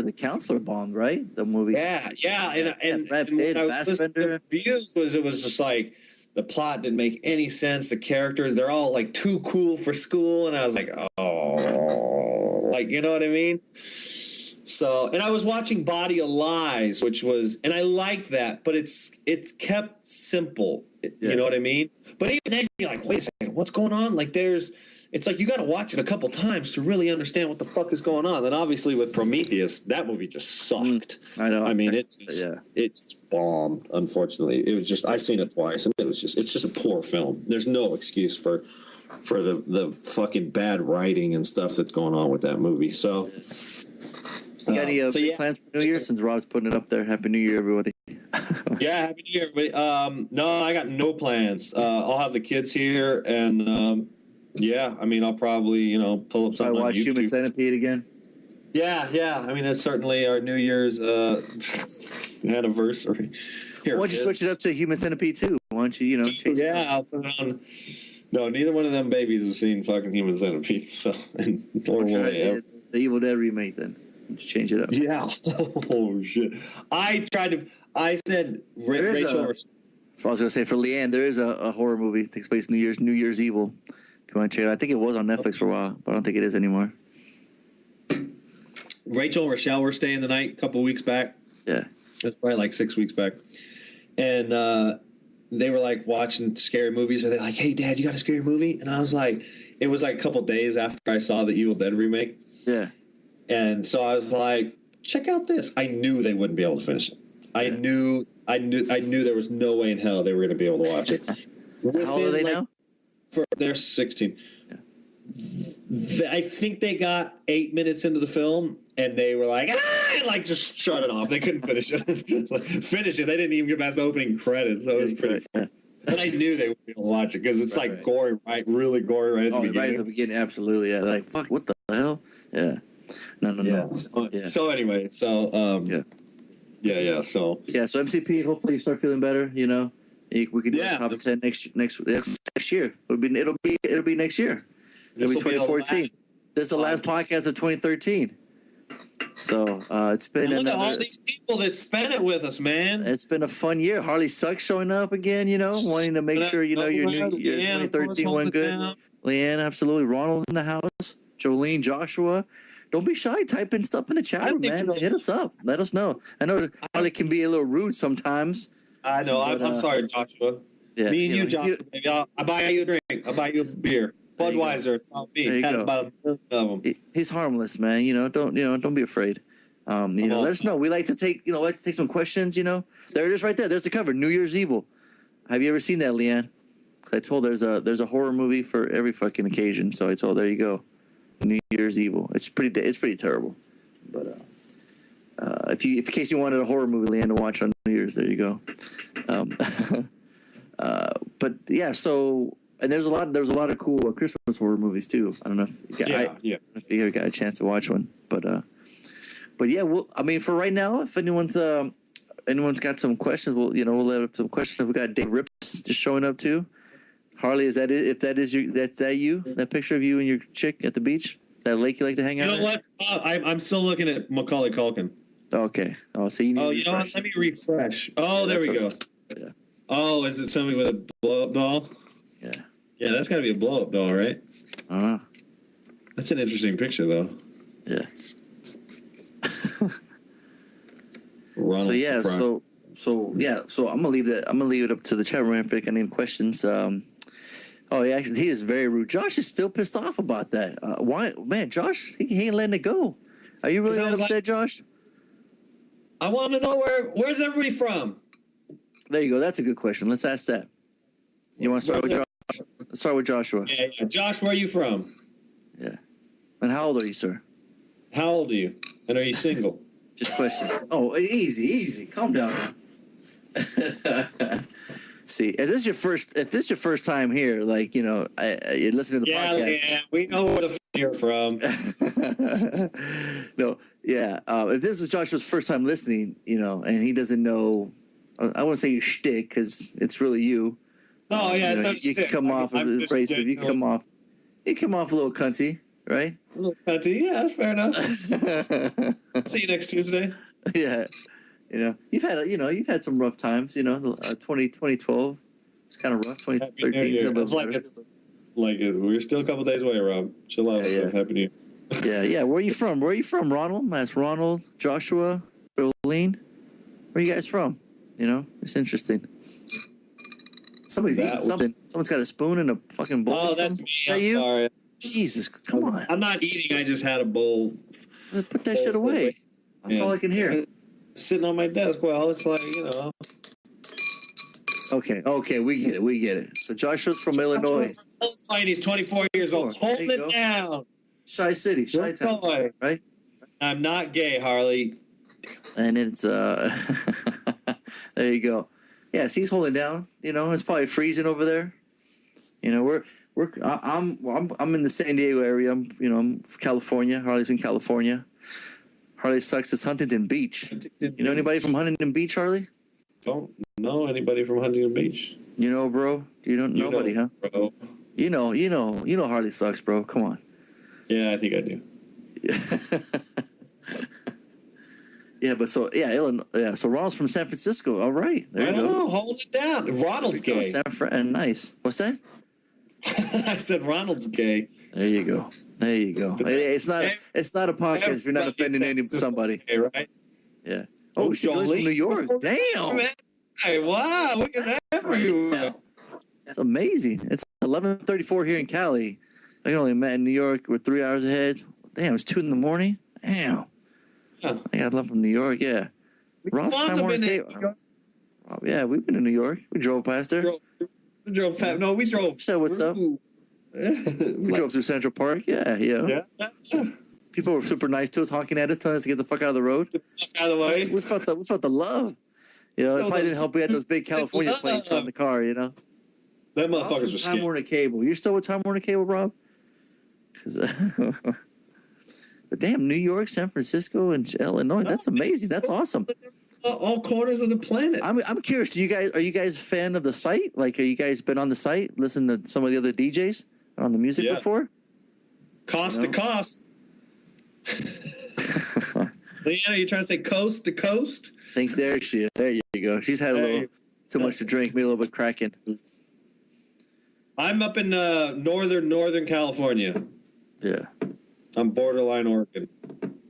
the counselor bombed, right? The movie. Yeah, and what I was listening to reviews it was just like the plot didn't make any sense. The characters, they're all like too cool for school, and I was like, oh, like, you know what I mean? So, and I was watching Body of Lies, and I like that, but it's kept simple. You know what I mean? But even then, you're like, wait a second, what's going on? Like, it's like you got to watch it a couple times to really understand what the fuck is going on. And obviously, with Prometheus, that movie just sucked. I know. I mean, it's bombed. Unfortunately, it was just I've seen it twice, and it's just a poor film. There's no excuse for the fucking bad writing and stuff that's going on with that movie. So. You got any plans for New Year since Rob's putting it up there? Happy New Year, everybody. Yeah, Happy New Year, everybody. No, I got no plans. I'll have the kids here, and I mean, I'll probably, pull up something on watch YouTube. Human Centipede again? Yeah. I mean, it's certainly our New Year's anniversary. Here, why don't you switch it up to Human Centipede 2? Why don't you, change it up? I'll put it on. No, neither one of them babies have seen fucking Human Centipede, so, or will they ever. The Evil Dead remake, then. Just change it up. Yeah. Oh shit. I said Rachel. I was gonna say for Leanne, there is a horror movie that takes place New Year's Evil. If you want to check it out, I think it was on Netflix for a while, but I don't think it is anymore. Rachel and Rochelle were staying the night a couple weeks back. Yeah. That's probably like 6 weeks back, and they were like watching scary movies. Or they're like, "Hey, Dad, you got a scary movie?" And I was like, it was like a couple days after I saw the Evil Dead remake. Yeah. And so I was like, check out this. I knew they wouldn't be able to finish it. I knew there was no way in hell they were going to be able to watch it. How old are they now? They're 16. Yeah. I think they got 8 minutes into the film, and they were like, like just shut it off. They couldn't finish it. They didn't even get past the opening credits. So it was pretty fun. But I knew they would be able to watch it because it's gory, right? Really gory right at the beginning. Right at the beginning, absolutely. Yeah, like, fuck, what the hell? Yeah. No. So anyway, So So MCP. Hopefully, you start feeling better. We can do a top 10 next year. It'll be next year. It'll be 2014. This is the last podcast of 2013. So it's been look at all these people that spent it with us, man. It's been a fun year. Harley Sucks showing up again. Wanting to make sure your 2013 went good. Leanne, absolutely. Ronald in the house. Jolene, Joshua. Don't be shy. Type in stuff in the chat room, man. Hit us up. Let us know. I know Harley can be a little rude sometimes. I know. But, I'm sorry, Joshua. Yeah, me and you, Joshua. I'll buy you a drink. I'll buy you a beer. Budweiser. It's not me. Had about a million of them. He's harmless, man. Don't be afraid. Let us know. We like to take some questions. There it is, right there. There's the cover. New Year's Evil. Have you ever seen that, Leanne? I told there's a horror movie for every fucking occasion. So I told there you go. New Year's Evil. It's pretty terrible, but in case you wanted a horror movie, Leanne, to watch on New Year's, there you go. But yeah, so and there's a lot of cool Christmas horror movies too. I don't know if you ever got a chance to watch one, but yeah, for right now, if anyone's got some questions, we'll let up some questions. We got Dave Rips just showing up too. Harley, is that it? If that is that picture of you and your chick at the beach, that lake you like to hang out? You know what? I'm still looking at Macaulay Culkin. Okay. Oh, so you need. Oh, you know what? Let me refresh. Oh, there we go. Yeah. Oh, is it something with a blow-up doll? Yeah. Yeah, that's got to be a blow-up doll, right? That's an interesting picture, though. Yeah. So So I'm gonna leave it. I'm gonna leave it up to the chat room if any questions. He is very rude. Josh is still pissed off about that. Why, man? Josh, he ain't letting it go. Are you really that upset, Josh? I want to know where's everybody from? There you go. That's a good question. Let's ask that. You want to start with Josh? Let's start with Joshua. Yeah. Josh, where are you from? Yeah. And how old are you, sir? How old are you? And are you single? Just question. Oh, easy. Calm down. See, if this is your first time here, like, you listen to the podcast. Yeah, we know where the f you're from. No, yeah. If this was Joshua's first time listening, and he doesn't know, I wouldn't say your shtick because it's really you. Oh yeah, you can come off as abrasive. You come off a little cunty, right? A little cunty, yeah, that's fair enough. See you next Tuesday. Yeah. You've had some rough times, 2012 it's kind of rough. 2013 we're still a couple days away, Rob. Chill out. Yeah. Happy New Year. Yeah. Where are you from, Ronald? That's Ronald, Joshua, Jolene. Where are you guys from? It's interesting. Somebody's eating something. Someone's got a spoon and a fucking bowl. Oh, that's me. Is that I'm you? sorry. Jesus, come on. I'm not eating. I just had a bowl. Put that shit away. That's all I can hear. Sitting on my desk. Well, it's like, Okay, we get it. So Joshua's from Illinois. He's 24 years old. Hold it down. Shy City, Shy Town, right? I'm not gay, Harley. And it's there you go. Yes, he's holding down. It's probably freezing over there. I'm in the San Diego area. I'm California. Harley's in California. Harley sucks is Huntington Beach. You know anybody from Huntington Beach, Harley? Don't know anybody from Huntington Beach. Bro? You don't know nobody, huh? Bro. You know Harley sucks, bro. Come on. Yeah, I think I do. Yeah, but Illinois. Yeah, so Ronald's from San Francisco. All right, there you go. Hold it down. Ronald's gay. Nice. What's that? I said Ronald's gay. There you go. It's not a podcast if you're not offending somebody. Okay, right? Yeah. Oh, she lives in New York. Damn. Hey, wow. Look at that for you. It's amazing. It's 11:34 here in Cali. I only met in New York. We're 3 hours ahead. Damn, it's 2 in the morning. Damn. Huh. I got love from New York. Yeah. Ross Time Warner Cable. Yeah, we've been to New York. We drove past there. We drove. So what's up? We drove through Central Park. Yeah. People were super nice to us, honking at us, telling us to get the fuck out of the road. Get the fuck out of the way. We felt the love. It probably didn't help. We had those big California plates on the car. That motherfuckers were Time Warner Cable. You're still with Time Warner Cable, Rob? But damn, New York, San Francisco, and Illinois. That's amazing. That's awesome. All corners of the planet. I'm curious. Are you guys a fan of the site? Like, are you guys been on the site, listen to some of the other DJs on the music before? Coast to coast. Leanna, you trying to say coast to coast? Thanks, there she is. There you go. She's had a little too much to drink, me a little bit cracking. I'm up in northern California. Yeah. I'm borderline Oregon.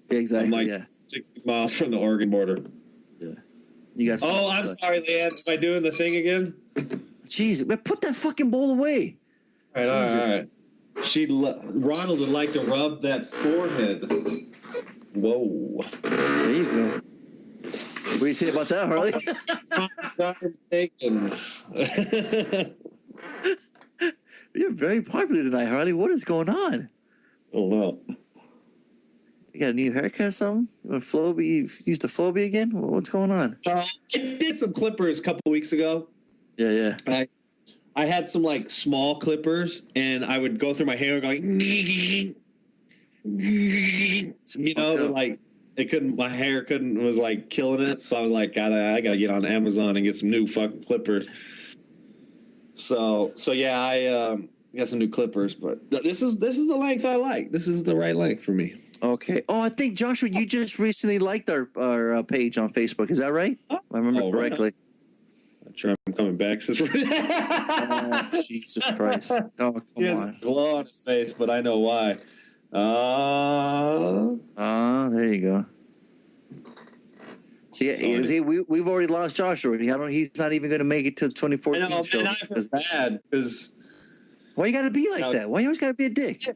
Yeah, exactly. I'm 60 miles from the Oregon border. Yeah. You guys. Oh, I'm sorry, Leanne. Am I doing the thing again? Jeez, but put that fucking bowl away. All right. Ronald would like to rub that forehead. Whoa. There you go. What do you say about that, Harley? You're very popular tonight, Harley. What is going on? Oh, no. You got a new haircut or something? You used to Flowbee again? What's going on? I did some clippers a couple weeks ago. Yeah. I had some small clippers, and I would go through my hair going, my hair was killing it. So I was like, I gotta get on Amazon and get some new fucking clippers. So yeah, I got some new clippers, but this is the length I like. This is the right length for me. Okay. Oh, I think Joshua, you just recently liked our page on Facebook. Is that right? If I remember correctly. Right. I'm sure I'm coming back. Oh, Jesus Christ! Oh, come on. Glow on his face, but I know why. There you go. See, we've already lost Joshua. He's not even going to make it to the 2014 I know, show. and I feel bad because why you got to be like that? Why you always got to be a dick?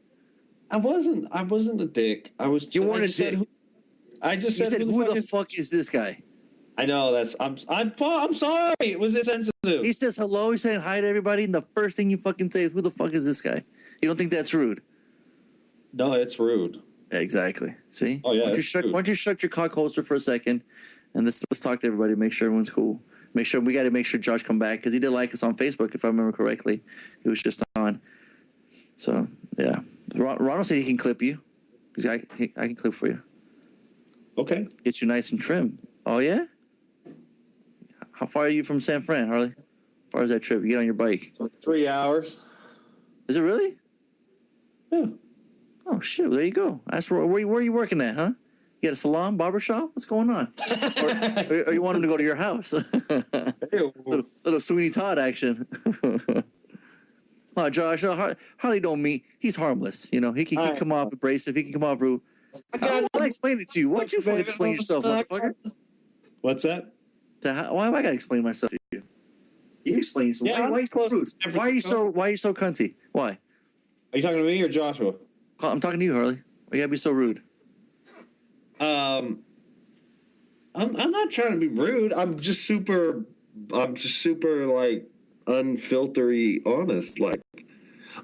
I wasn't a dick. I was. You weren't a dick. I just said, who the fuck is this guy? I know I'm sorry. It was insensitive. He says hello. He's saying hi to everybody, and the first thing you fucking say is, "Who the fuck is this guy?" You don't think that's rude? No, it's rude. Exactly. See? Oh yeah. Why don't you shut your cock holster for a second, and let's talk to everybody. Make sure everyone's cool. We got to make sure Josh come back because he did like us on Facebook, if I remember correctly. He was just on. So yeah, Ronald said he can clip you. I can clip for you. Okay. Get you nice and trim. Oh yeah. How far are you from San Fran, Harley? How far is that trip? You get on your bike. So 3 hours. Is it really? Yeah. Oh shit! There you go. That's where are you working at, huh? You got a salon, barber shop? What's going on? or you want him to go to your house? little Sweeney Todd action. Oh, Josh, Harley don't mean he's harmless. You know, he can come off abrasive. He can come off rude. I'll explain it to you. Why don't you fucking explain yourself, motherfucker? What's that? Why am I gotta explain myself to you? You explain yourself. Yeah, why are you so cunty? Why? Are you talking to me or Joshua? I'm talking to you, Harley. Why you gotta be so rude? I'm not trying to be rude. I'm just super like unfiltery honest. Like,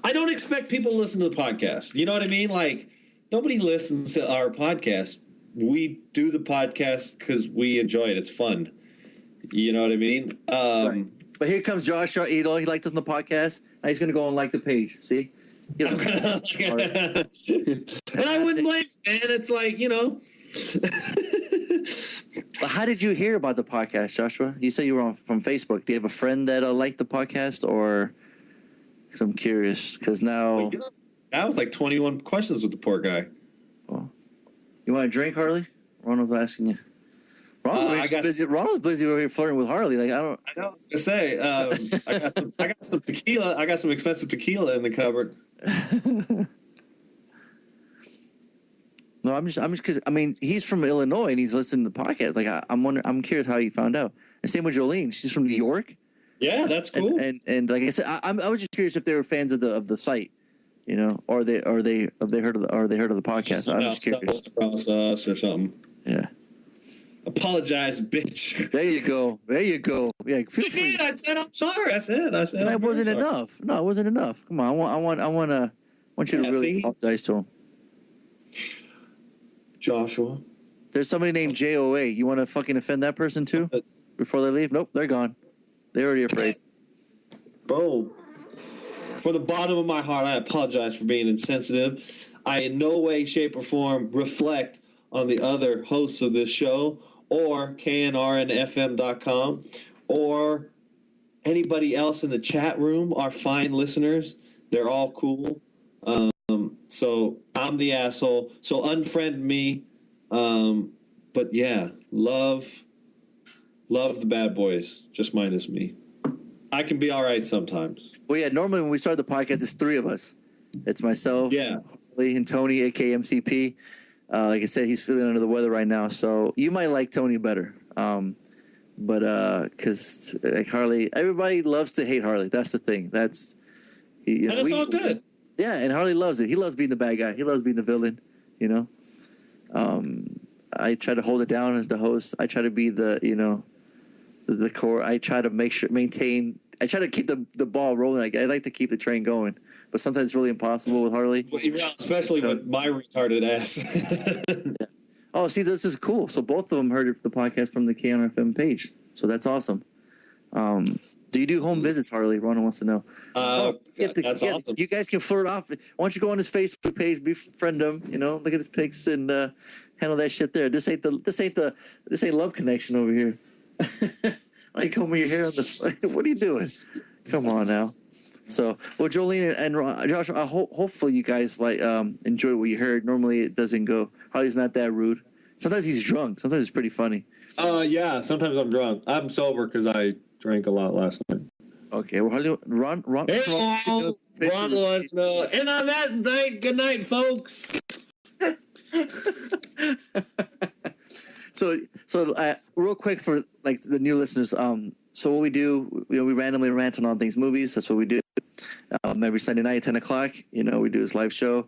I don't expect people to listen to the podcast. You know what I mean? Like, nobody listens to our podcast. We do the podcast because we enjoy it. It's fun. You know what I mean? Right. But here comes Joshua. He liked us on the podcast. Now he's gonna go and like the page. See? You know, and I wouldn't blame you, man. It's like, you know. How did you hear about the podcast, Joshua? You said you were from Facebook. Do you have a friend that liked the podcast, or? Because I'm curious. Because now that was like 21 questions with the poor guy. Well, you want a drink, Harley? Ronald's asking you. Ronald's busy over here flirting with Harley. Like I know. I was gonna say, I got some tequila. I got some expensive tequila in the cupboard. No, I'm just because I mean he's from Illinois and he's listening to the podcast. Like I'm curious how he found out. And same with Jolene. She's from New York. Yeah, that's cool. And like I said, I was just curious if they were fans of the site, you know, or they heard of the podcast. I'm just curious. Across us or something. Yeah. Apologize, bitch. There you go. Yeah, feel free. I said I'm sorry. I said that wasn't enough. No, it wasn't enough. Come on, I want you to really apologize to him. Joshua. There's somebody named JOA. You want to fucking offend that person too before they leave? Nope, they're gone. They're already afraid. Boom. For the bottom of my heart, I apologize for being insensitive. I in no way, shape, or form reflect on the other hosts of this show or knrnfm.com or anybody else in the chat room, our fine listeners. They're all cool. So I'm the asshole. So unfriend me. But yeah, love the bad boys. Just minus me. I can be all right sometimes. Well, yeah, normally when we start the podcast, it's three of us. It's myself, Lee, and Tony, aka MCP. Like I said, he's feeling under the weather right now, so you might like Tony better. But because like Harley, everybody loves to hate Harley. That's the thing. That's all good. Yeah, and Harley loves it. He loves being the bad guy. He loves being the villain. You know. I try to hold it down as the host. I try to be the core. I try to maintain. I try to keep the ball rolling. I like to keep the train going. But sometimes it's really impossible with Harley. Well, especially with my retarded ass. Yeah. Oh, see, this is cool. So both of them heard the podcast from the KNRFM page. So that's awesome. Do you do home visits, Harley? Ronald wants to know. That's awesome. You guys can flirt off. Why don't you go on his Facebook page, befriend him? You know, look at his pics and handle that shit there. This ain't Love Connection over here. Why you combing your hair on the? What are you doing? Come on now. So, well, Jolene and Josh, hopefully you guys enjoyed what you heard. Normally it doesn't go. Harley's not that rude. Sometimes he's drunk. Sometimes it's pretty funny. Yeah. Sometimes I'm drunk. I'm sober because I drank a lot last night. Okay. Well, Harley, Ron wants no. And on that night, good night, folks. Real quick for like the new listeners. So what we do, we randomly rant on all things movies. That's what we do. Every Sunday night at 10 o'clock, we do this live show.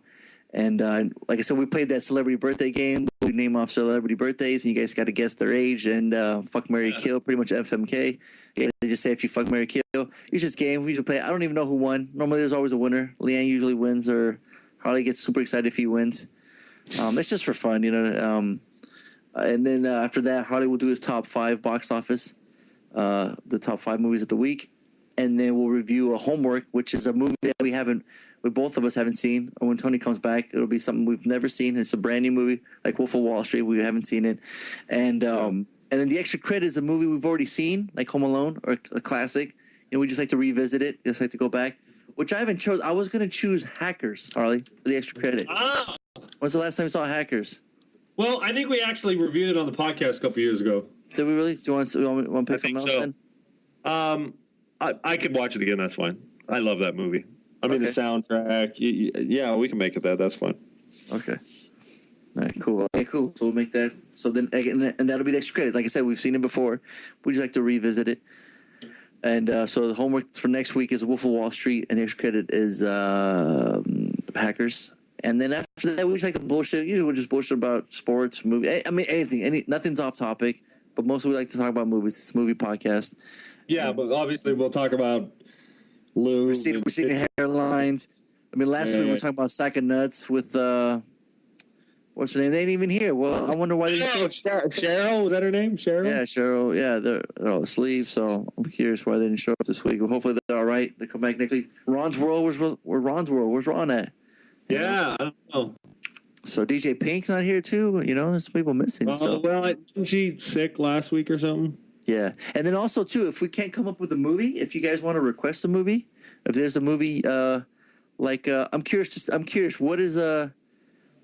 And like I said, we played that celebrity birthday game. We name off celebrity birthdays, and you guys got to guess their age and fuck, marry, kill, pretty much FMK. They just say if you fuck, marry, kill. It's just game. We usually play. I don't even know who won. Normally there's always a winner. Leanne usually wins, or Harley gets super excited if he wins. It's just for fun, And then after that, Harley will do his top 5 box office, the top 5 movies of the week. And then we'll review a Homework, which is a movie that we both of us haven't seen. Or when Tony comes back, it'll be something we've never seen. It's a brand new movie, like Wolf of Wall Street. We haven't seen it. And then the extra credit is a movie we've already seen, like Home Alone, or a classic. And we just like to revisit it, just like to go back, which I haven't chose. I was going to choose Hackers, Harley, for the extra credit. Ah. When's the last time you saw Hackers? Well, I think we actually reviewed it on the podcast a couple years ago. Did we really? Do you want to pick something else then? I could watch it again. That's fine. I love that movie. I mean, the soundtrack. Yeah, we can make it that. That's fine. Okay. All right, cool. Okay, cool. So we'll make that. So then, and that'll be the extra credit. Like I said, we've seen it before. We just like to revisit it. And so the homework for next week is Wolf of Wall Street, and the extra credit is Hackers. And then after that, we just like to bullshit. Usually we'll just bullshit about sports, movie. I mean, anything. Nothing's off topic, but mostly we like to talk about movies. It's a movie podcast. Yeah, but obviously we'll talk about We're seeing hairlines. I mean, last week we were talking about sack of nuts with what's her name? They ain't even here. Well, I wonder why they didn't show up. Cheryl, was that her name? Cheryl? Yeah, Cheryl. Yeah, they're all asleep, so I'm curious why they didn't show up this week. Well, hopefully they're all right. They come back next week. Ron's World, where's Ron's World? Where's Ron at? Yeah, I don't know. So DJ Pink's not here too. There's some people missing. Wasn't she sick last week or something? Yeah, and then also too, if we can't come up with a movie, if you guys want to request a movie, if there's a movie, I'm curious.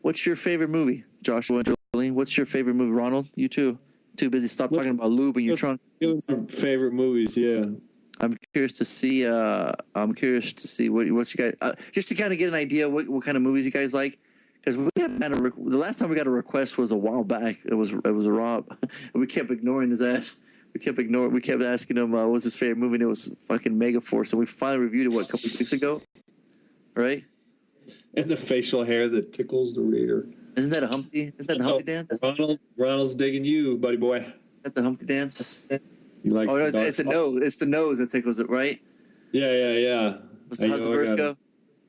What's your favorite movie, Joshua and Jolene? What's your favorite movie, Ronald? You too. Too busy. Stop talking about lube in your trunk. Favorite movies, yeah. I'm curious to see. What you guys just to kind of get an idea what kind of movies you guys like. Because we haven't had the last time we got a request was a while back. It was a Rob. We kept ignoring his ass. We kept asking him what was his favorite movie, and it was fucking Megaforce. And we finally reviewed it a couple of weeks ago, right? And the facial hair that tickles the reader. Isn't that a Humpty? Is that the Humpty dance? Ronald's digging you, buddy boy. Is that the Humpty dance? You like? Oh no, it's the nose. It's the nose that tickles it, right? Yeah. How's the verse go?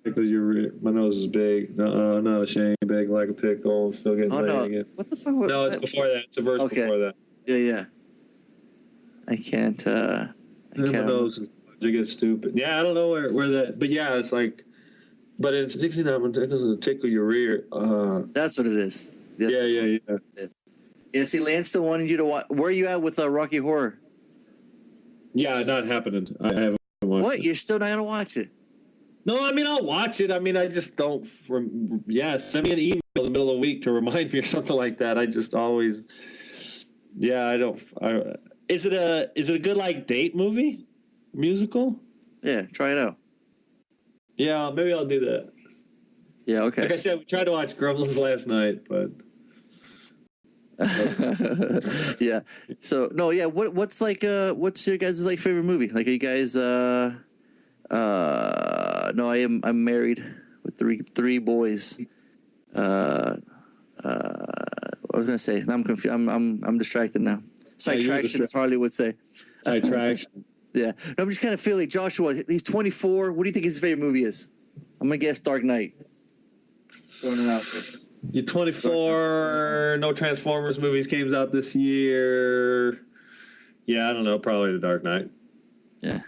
Tickles your my nose is big. No, not ashamed. Big like a pickle. Still getting laid again. What the fuck? No, it's before that. It's a verse before that. Yeah. I can't. My nose is to get stupid. Yeah, I don't know where that. But yeah, it's like. But in 69, when it doesn't tickle your rear. That's what it is. Yeah. Yeah, see, Lance still wanted you to watch. Where are you at with Rocky Horror? Yeah, not happening. I haven't watched What? it. You're still not going to watch it? No, I mean, I'll watch it. I mean, I just don't. Send me an email in the middle of the week to remind me or something like that. I just always. Yeah, I don't. Is it a good, like, date movie? Musical? Yeah, try it out. Yeah, maybe I'll do that. Yeah, okay. Like I said, we tried to watch Gremlins last night, but. Yeah. So no, yeah. What's your guys' like favorite movie? Like, are you guys? No, I'm married with three boys. I was gonna say. I'm confused. I'm distracted now. Sidetraction, as Harley would say. Sidetraction. Yeah. No, I'm just kind of feeling Joshua. He's 24. What do you think his favorite movie is? I'm gonna guess Dark Knight. Throwing it out there. You're 24. No Transformers movies came out this year. Yeah, I don't know. Probably The Dark Knight. Yeah.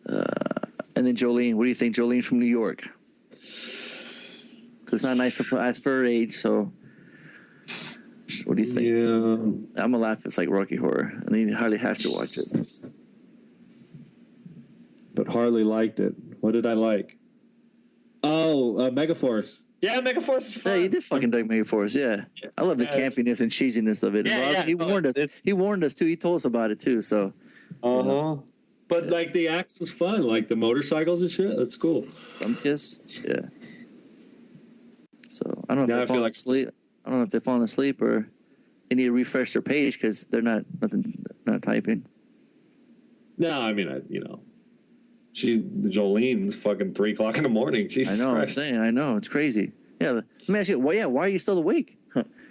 And then Jolene. What do you think? Jolene from New York. Because it's not nice to ask for her age. So, what do you think? Yeah. I'm gonna laugh. It's like Rocky Horror, and then Harley has to watch it. But Harley liked it. What did I like? Oh, Megaforce. Yeah, Megaforce is fun. Yeah, you did fucking like Megaforce. Yeah, I love the campiness and cheesiness of it. Yeah, he warned us. He warned us too. He told us about it too. So. But like the axe was fun, like the motorcycles and shit. That's cool. Thumb kiss. Yeah. So I don't know if they're falling asleep. I don't know if they're falling asleep or they need to refresh their page because they're not typing. No, I mean, Jolene's fucking 3:00 in the morning. Jesus I know. Christ. I'm saying. I know. It's crazy. Yeah. Let me ask you. Well, yeah. Why are you still awake?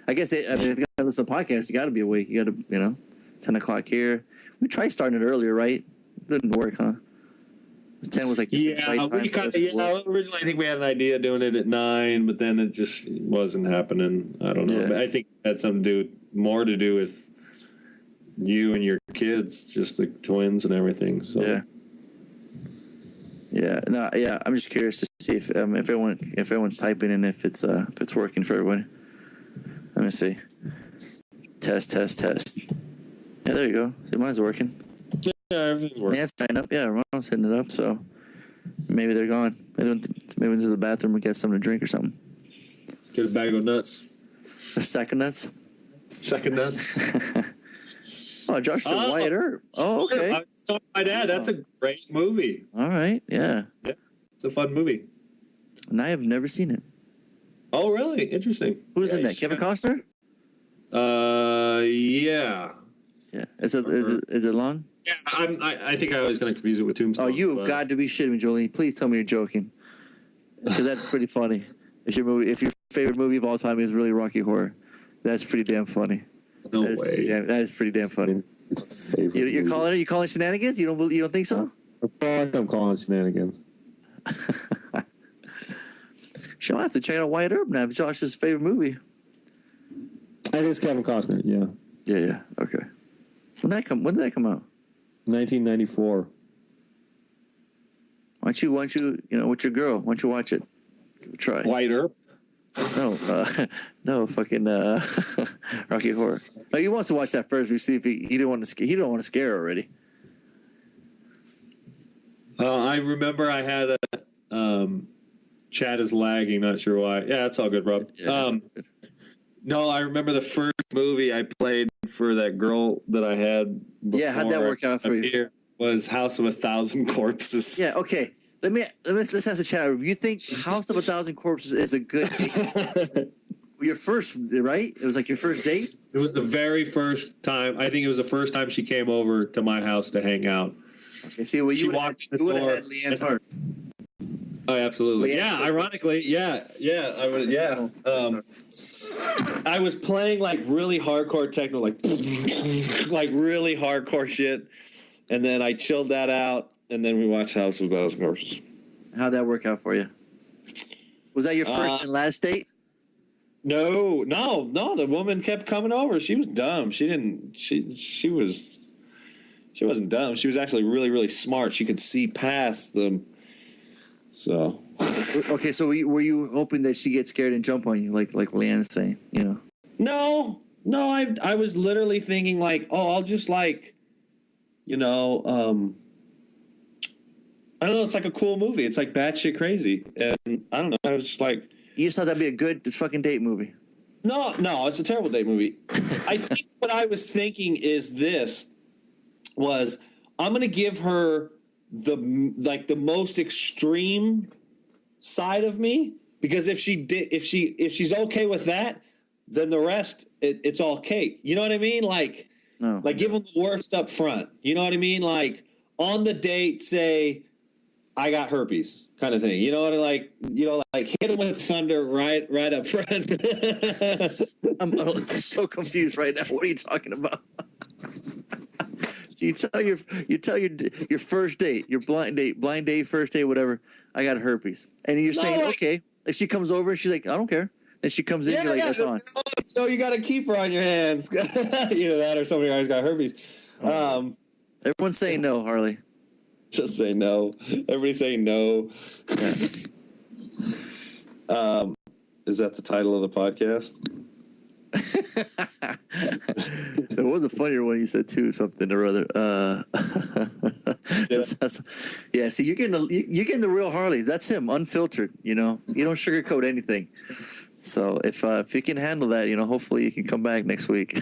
I guess if you got to listen to the podcast, you got to be awake. You got to, 10 o'clock here. We tried starting it earlier, right? It didn't work, huh? 10 was like originally I think we had an idea of doing it at 9, but then it just wasn't happening. I don't know. Yeah. But I think it had something more to do with you and your kids, just the twins and everything. So. Yeah. Yeah. No. Yeah. I'm just curious to see if everyone's typing and if it's working for everybody. Let me see. Test. Yeah, there you go. See, mine's working. Yeah, everything's working. Nan's signing up. Yeah, Ronald's hitting it up. So maybe they're gone. Maybe went to the bathroom and get something to drink or something. Get a bag of nuts. A sack of nuts. Oh, Josh said Wyatt Earp. Oh, okay. I was talking to my dad. That's a great movie. All right. Yeah. It's a fun movie. And I have never seen it. Oh, really? Interesting. Who's in that? Kevin Costner? Yeah. Yeah. Is it long? Yeah, I think I was going to confuse it with Tombstone. Oh, you have got to be shitting me, Jolene. Please tell me you're joking. Because that's pretty funny. If your favorite movie of all time is really Rocky Horror, that's pretty damn funny. No way. That is pretty damn funny. You're calling it? You calling shenanigans? You don't think so? I'm calling shenanigans. She'll have to check out Wyatt Earp now. It's Josh's favorite movie. It is Kevin Costner. Yeah. Yeah. Okay. When did that come out? 1994. Why don't you, with your girl? Why don't you watch it? Give it a try. Wyatt Earp? No, fucking Rocky Horror. No, he wants to watch that first. We see if he don't want to scare her already. I remember I had a chat is lagging. Not sure why. Yeah, that's all good, Rob. Yeah, good. No, I remember the first movie I played for that girl that I had. Yeah, how'd that work out for you? Was House of 1,000 Corpses. Yeah. Okay. Let's have a chat. You think House of 1,000 Corpses is a good date? Your first, right? It was like your first date? It was the very first time. I think it was the first time she came over to my house to hang out. Okay, see, well, you would have had Leanne's heart. Oh, absolutely. Yeah, ironically, yeah. I was, yeah. I was playing like really hardcore techno, like really hardcore shit. And then I chilled that out, and then we watched House of 1,000 Corpses. How'd that work out for you? Was that your first and last date? No. The woman kept coming over. She was dumb. She wasn't dumb. She was actually really, really smart. She could see past them. So. Okay, so were you hoping that she gets scared and jump on you, like Leanne's saying, No. I was literally thinking like, I'll just like, I don't know. It's like a cool movie. It's like batshit crazy, and I don't know. I was just like, you just thought that'd be a good fucking date movie. No, it's a terrible date movie. I think what I was thinking is I'm going to give her the most extreme side of me, because if she's okay with that, then the rest it's all cake. You know what I mean? Like give them the worst up front. You know what I mean? Like on the date, say I got herpes, kind of thing. You know what I like hit them with thunder right up front. I'm so confused right now. What are you talking about? So you tell your first date, your blind date, first date, whatever. I got herpes, and you're saying okay. If she comes over and she's like, I don't care, and she comes in, you're like, that's on. So you got to keep her on your hands. Either that or somebody always got herpes. Everyone's saying no, Harley. Just say no. Everybody say no. Is that the title of the podcast? There was a funnier one you said too, something or other. Yeah. See, you're getting the real Harley. That's him, unfiltered. You don't sugarcoat anything. So if you can handle that, hopefully you can come back next week.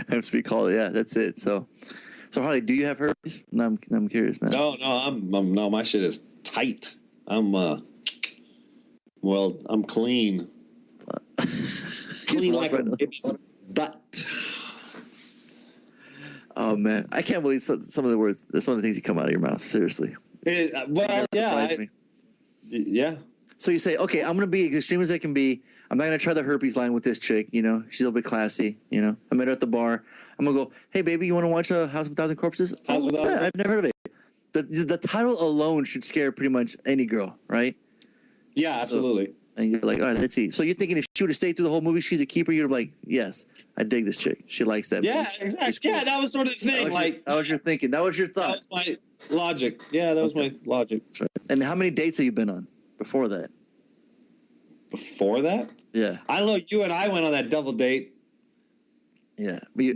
And speak call. Yeah, that's it. So Harley, do you have herpes? No, I'm curious now. No, my shit is tight. I'm clean. Clean like a baby. But Oh man, I can't believe some of the words, some of the things that come out of your mouth. Seriously, well, yeah, surprised me. yeah. So you say, okay, I'm gonna be as extreme as I can be. I'm not gonna try the herpes line with this chick. You know, she's a little bit classy. You know, I met her at the bar. I'm gonna go, hey baby, you want to watch House of a Thousand Corpses? House of a What's Thousand- that? I've never heard of it. The title alone should scare pretty much any girl, right? Yeah, absolutely. And you're like, all right, let's see. So you're thinking if she would have stayed through the whole movie, she's a keeper. You're like, yes, I dig this chick. She likes that. Yeah, movie. exactly. Cool. Yeah, that was sort of the thing. That was your thinking. That was your that thought. was my logic. Yeah, that was my logic. That's right. And how many dates have you been on before that? Before that, Yeah, I don't know. You and I went on that double date. yeah, When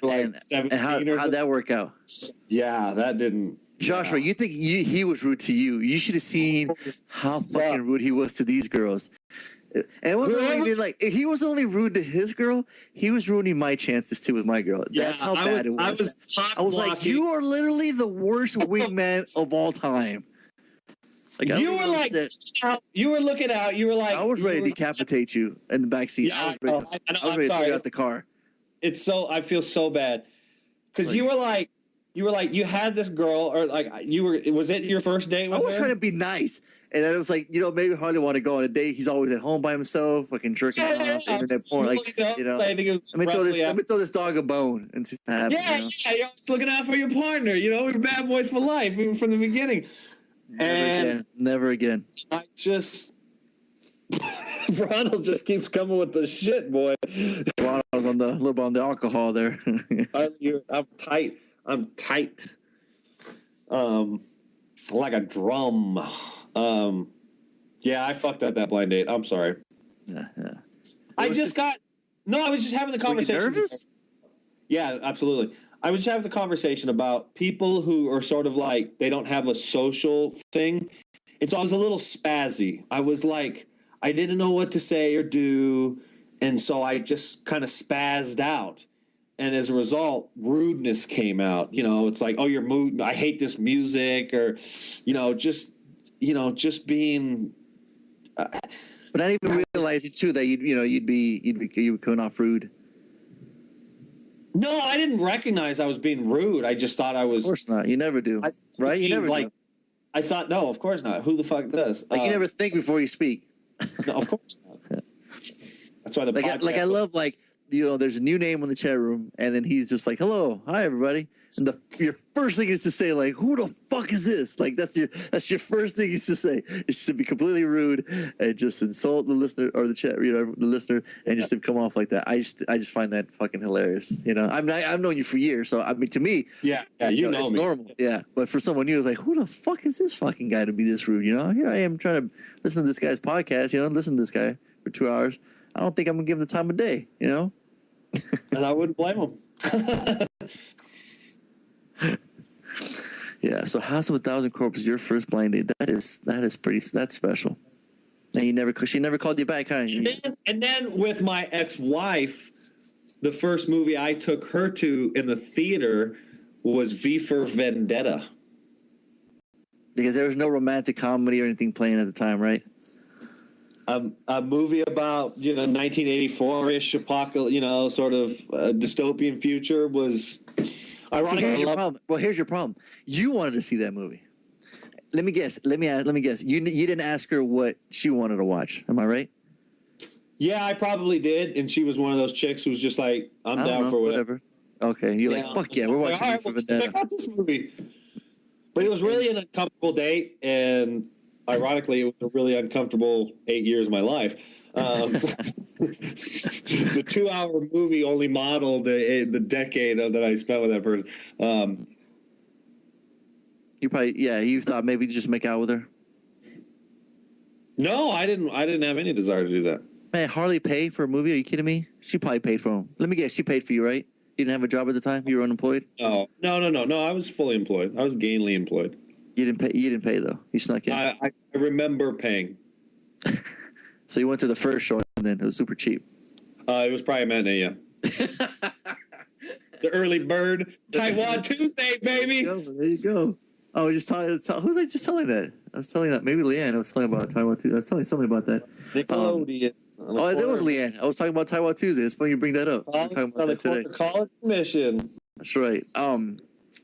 like and 17 how'd or that work out? Yeah, that didn't. Joshua, you think he was rude to you? You should have seen how fucking rude he was to these girls. And it wasn't even like he was only rude to his girl. He was ruining my chances too with my girl. That's how bad it was. I was like, you are literally the worst wingman of all time. Like, You were like, you were looking out. You were like, I was ready to decapitate you in the back seat. Yeah, I was ready, I know, I was I'm ready to sorry. get out the car. It's so. I feel so bad because Like- you were like, you had this girl, or like you were. Was it your first date I with was her? trying to be nice. And then it was like, you know, maybe hardly want to go on a date. He's always at home by himself, fucking jerking off, internet porn. Like, you know, I think it was let me roughly throw this dog a bone and see what happens. Yeah, you know? yeah, you're always looking out for your partner. You know, we're bad boys for life, even from the beginning. Never again. I just Ronald just keeps coming with the shit, boy. Ronald's on a little bit on the alcohol there. I'm tight. I'm tight. Like a drum. Yeah, I fucked up that blind date. I'm sorry. Yeah. I was just having the conversation. Were you nervous? Yeah, absolutely. I was just having the conversation about people who are sort of like, they don't have a social thing. It's always a little spazzy. I was like, I didn't know what to say or do. And so I just kind of spazzed out. And as a result, rudeness came out. You know, it's like, oh, you're mood. I hate this music, or, just being. But I didn't even realize it too that you'd be coming off rude. No, I didn't recognize I was being rude. I just thought I was. Of course not. You never do, right? You never do. I thought, no, of course not. Who the fuck does? Like, you never think before you speak. No, of course not. That's why the podcast. I love there's a new name on the chat room, and then he's just like, "Hello, hi everybody," and your first thing is to say like, "Who the fuck is this?" Like that's your first thing is to say. It's just to be completely rude and just insult the listener or the chat, the listener, and just to come off like that. I just find that fucking hilarious. You know, I've known you for years, so I mean, to me, yeah, you know it's me. normal. Yeah, but for someone new, it's like, who the fuck is this fucking guy to be this rude? You know, here I am trying to listen to this guy's podcast. You know, listen to this guy for 2 hours. I don't think I'm gonna give him the time of day. You know. And I wouldn't blame him. Yeah, so House of a Thousand Corpses, your first blind date. That's special. And she never called you back, huh? And then with my ex-wife, the first movie I took her to in the theater was V for Vendetta. Because there was no romantic comedy or anything playing at the time, right? A movie about 1984-ish apocalypse, sort of dystopian future was. Ironically, here's your problem. Well, here's your problem. You wanted to see that movie. Let me guess. Let me guess. You didn't ask her what she wanted to watch. Am I right? Yeah, I probably did, and she was one of those chicks who was just like, "I'm down for whatever." Okay, you're like, "Fuck yeah, we're watching all right, for let's Vendetta." check out this movie. But it was really an uncomfortable date, and ironically, it was a really uncomfortable 8 years of my life. The 2-hour movie only modeled the decade that I spent with that person. You thought maybe just make out with her. No, I didn't have any desire to do that. Man, Harley paid for a movie? Are you kidding me? She probably paid for him. Let me guess, she paid for you, right? You didn't have a job at the time? You were unemployed? No. I was fully employed. I was gainly employed. You didn't pay though. You snuck in. I remember paying. So you went to the first show and then it was super cheap. It was probably a matinee, yeah. The early bird. Taiwan Tuesday, baby. There you go. Oh, we just telling. Who was I just telling that? I was telling that. Maybe Leanne. I was telling about Taiwan Tuesday. I was telling somebody about that. Nickelodeon. Oh, that was Leanne. I was talking about Taiwan Tuesday. It's funny you bring that up. We were talking about that today. College mission. That's right. What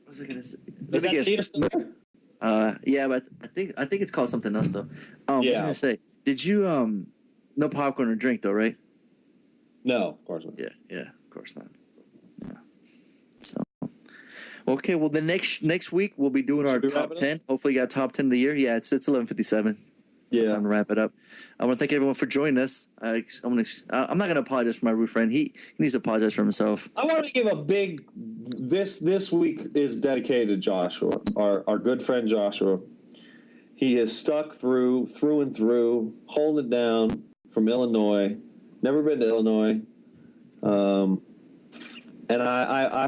was I gonna say? Is that theater still there? Yeah, but I think it's called something else though. What was I gonna say? Did you no popcorn or drink though, right? No, of course not. Yeah, of course not. Yeah. So, okay. Well, the next week we'll be doing our top 10. Hopefully, you got top 10 of the year. Yeah, it's 11:57. Yeah. Time to wrap it up. I want to thank everyone for joining us. I'm not gonna apologize for my rude friend. He needs to apologize for himself. I want to give a big. This week is dedicated to Joshua, our good friend Joshua. He has stuck through and through, holding it down from Illinois. Never been to Illinois, and I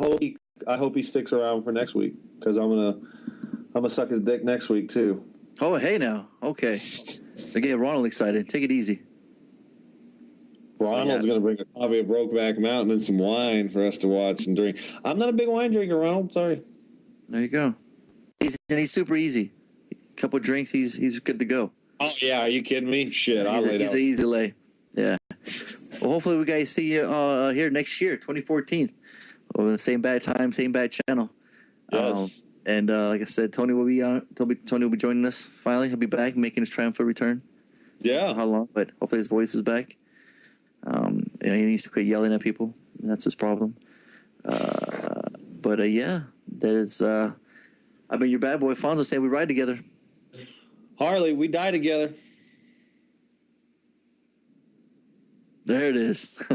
hope he sticks around for next week because I'm gonna suck his dick next week too. Oh, hey now. Okay. They get Ronald excited. Take it easy. Ronald's going to bring a copy of Brokeback Mountain and some wine for us to watch and drink. I'm not a big wine drinker, Ronald. Sorry. There you go. He's super easy. Couple of drinks, he's good to go. Oh, yeah. Are you kidding me? Shit. He's an easy lay. Yeah. Well, hopefully we guys see you here next year, 2014. Over the same bad time, same bad channel. Yes. And like I said, Tony will be joining us finally. He'll be back, making his triumphant return. Yeah. How long? But hopefully his voice is back. He needs to quit yelling at people. That's his problem. But yeah, that is. I've been your bad boy, Fonzo. Saying we ride together. Harley, we die together. There it is.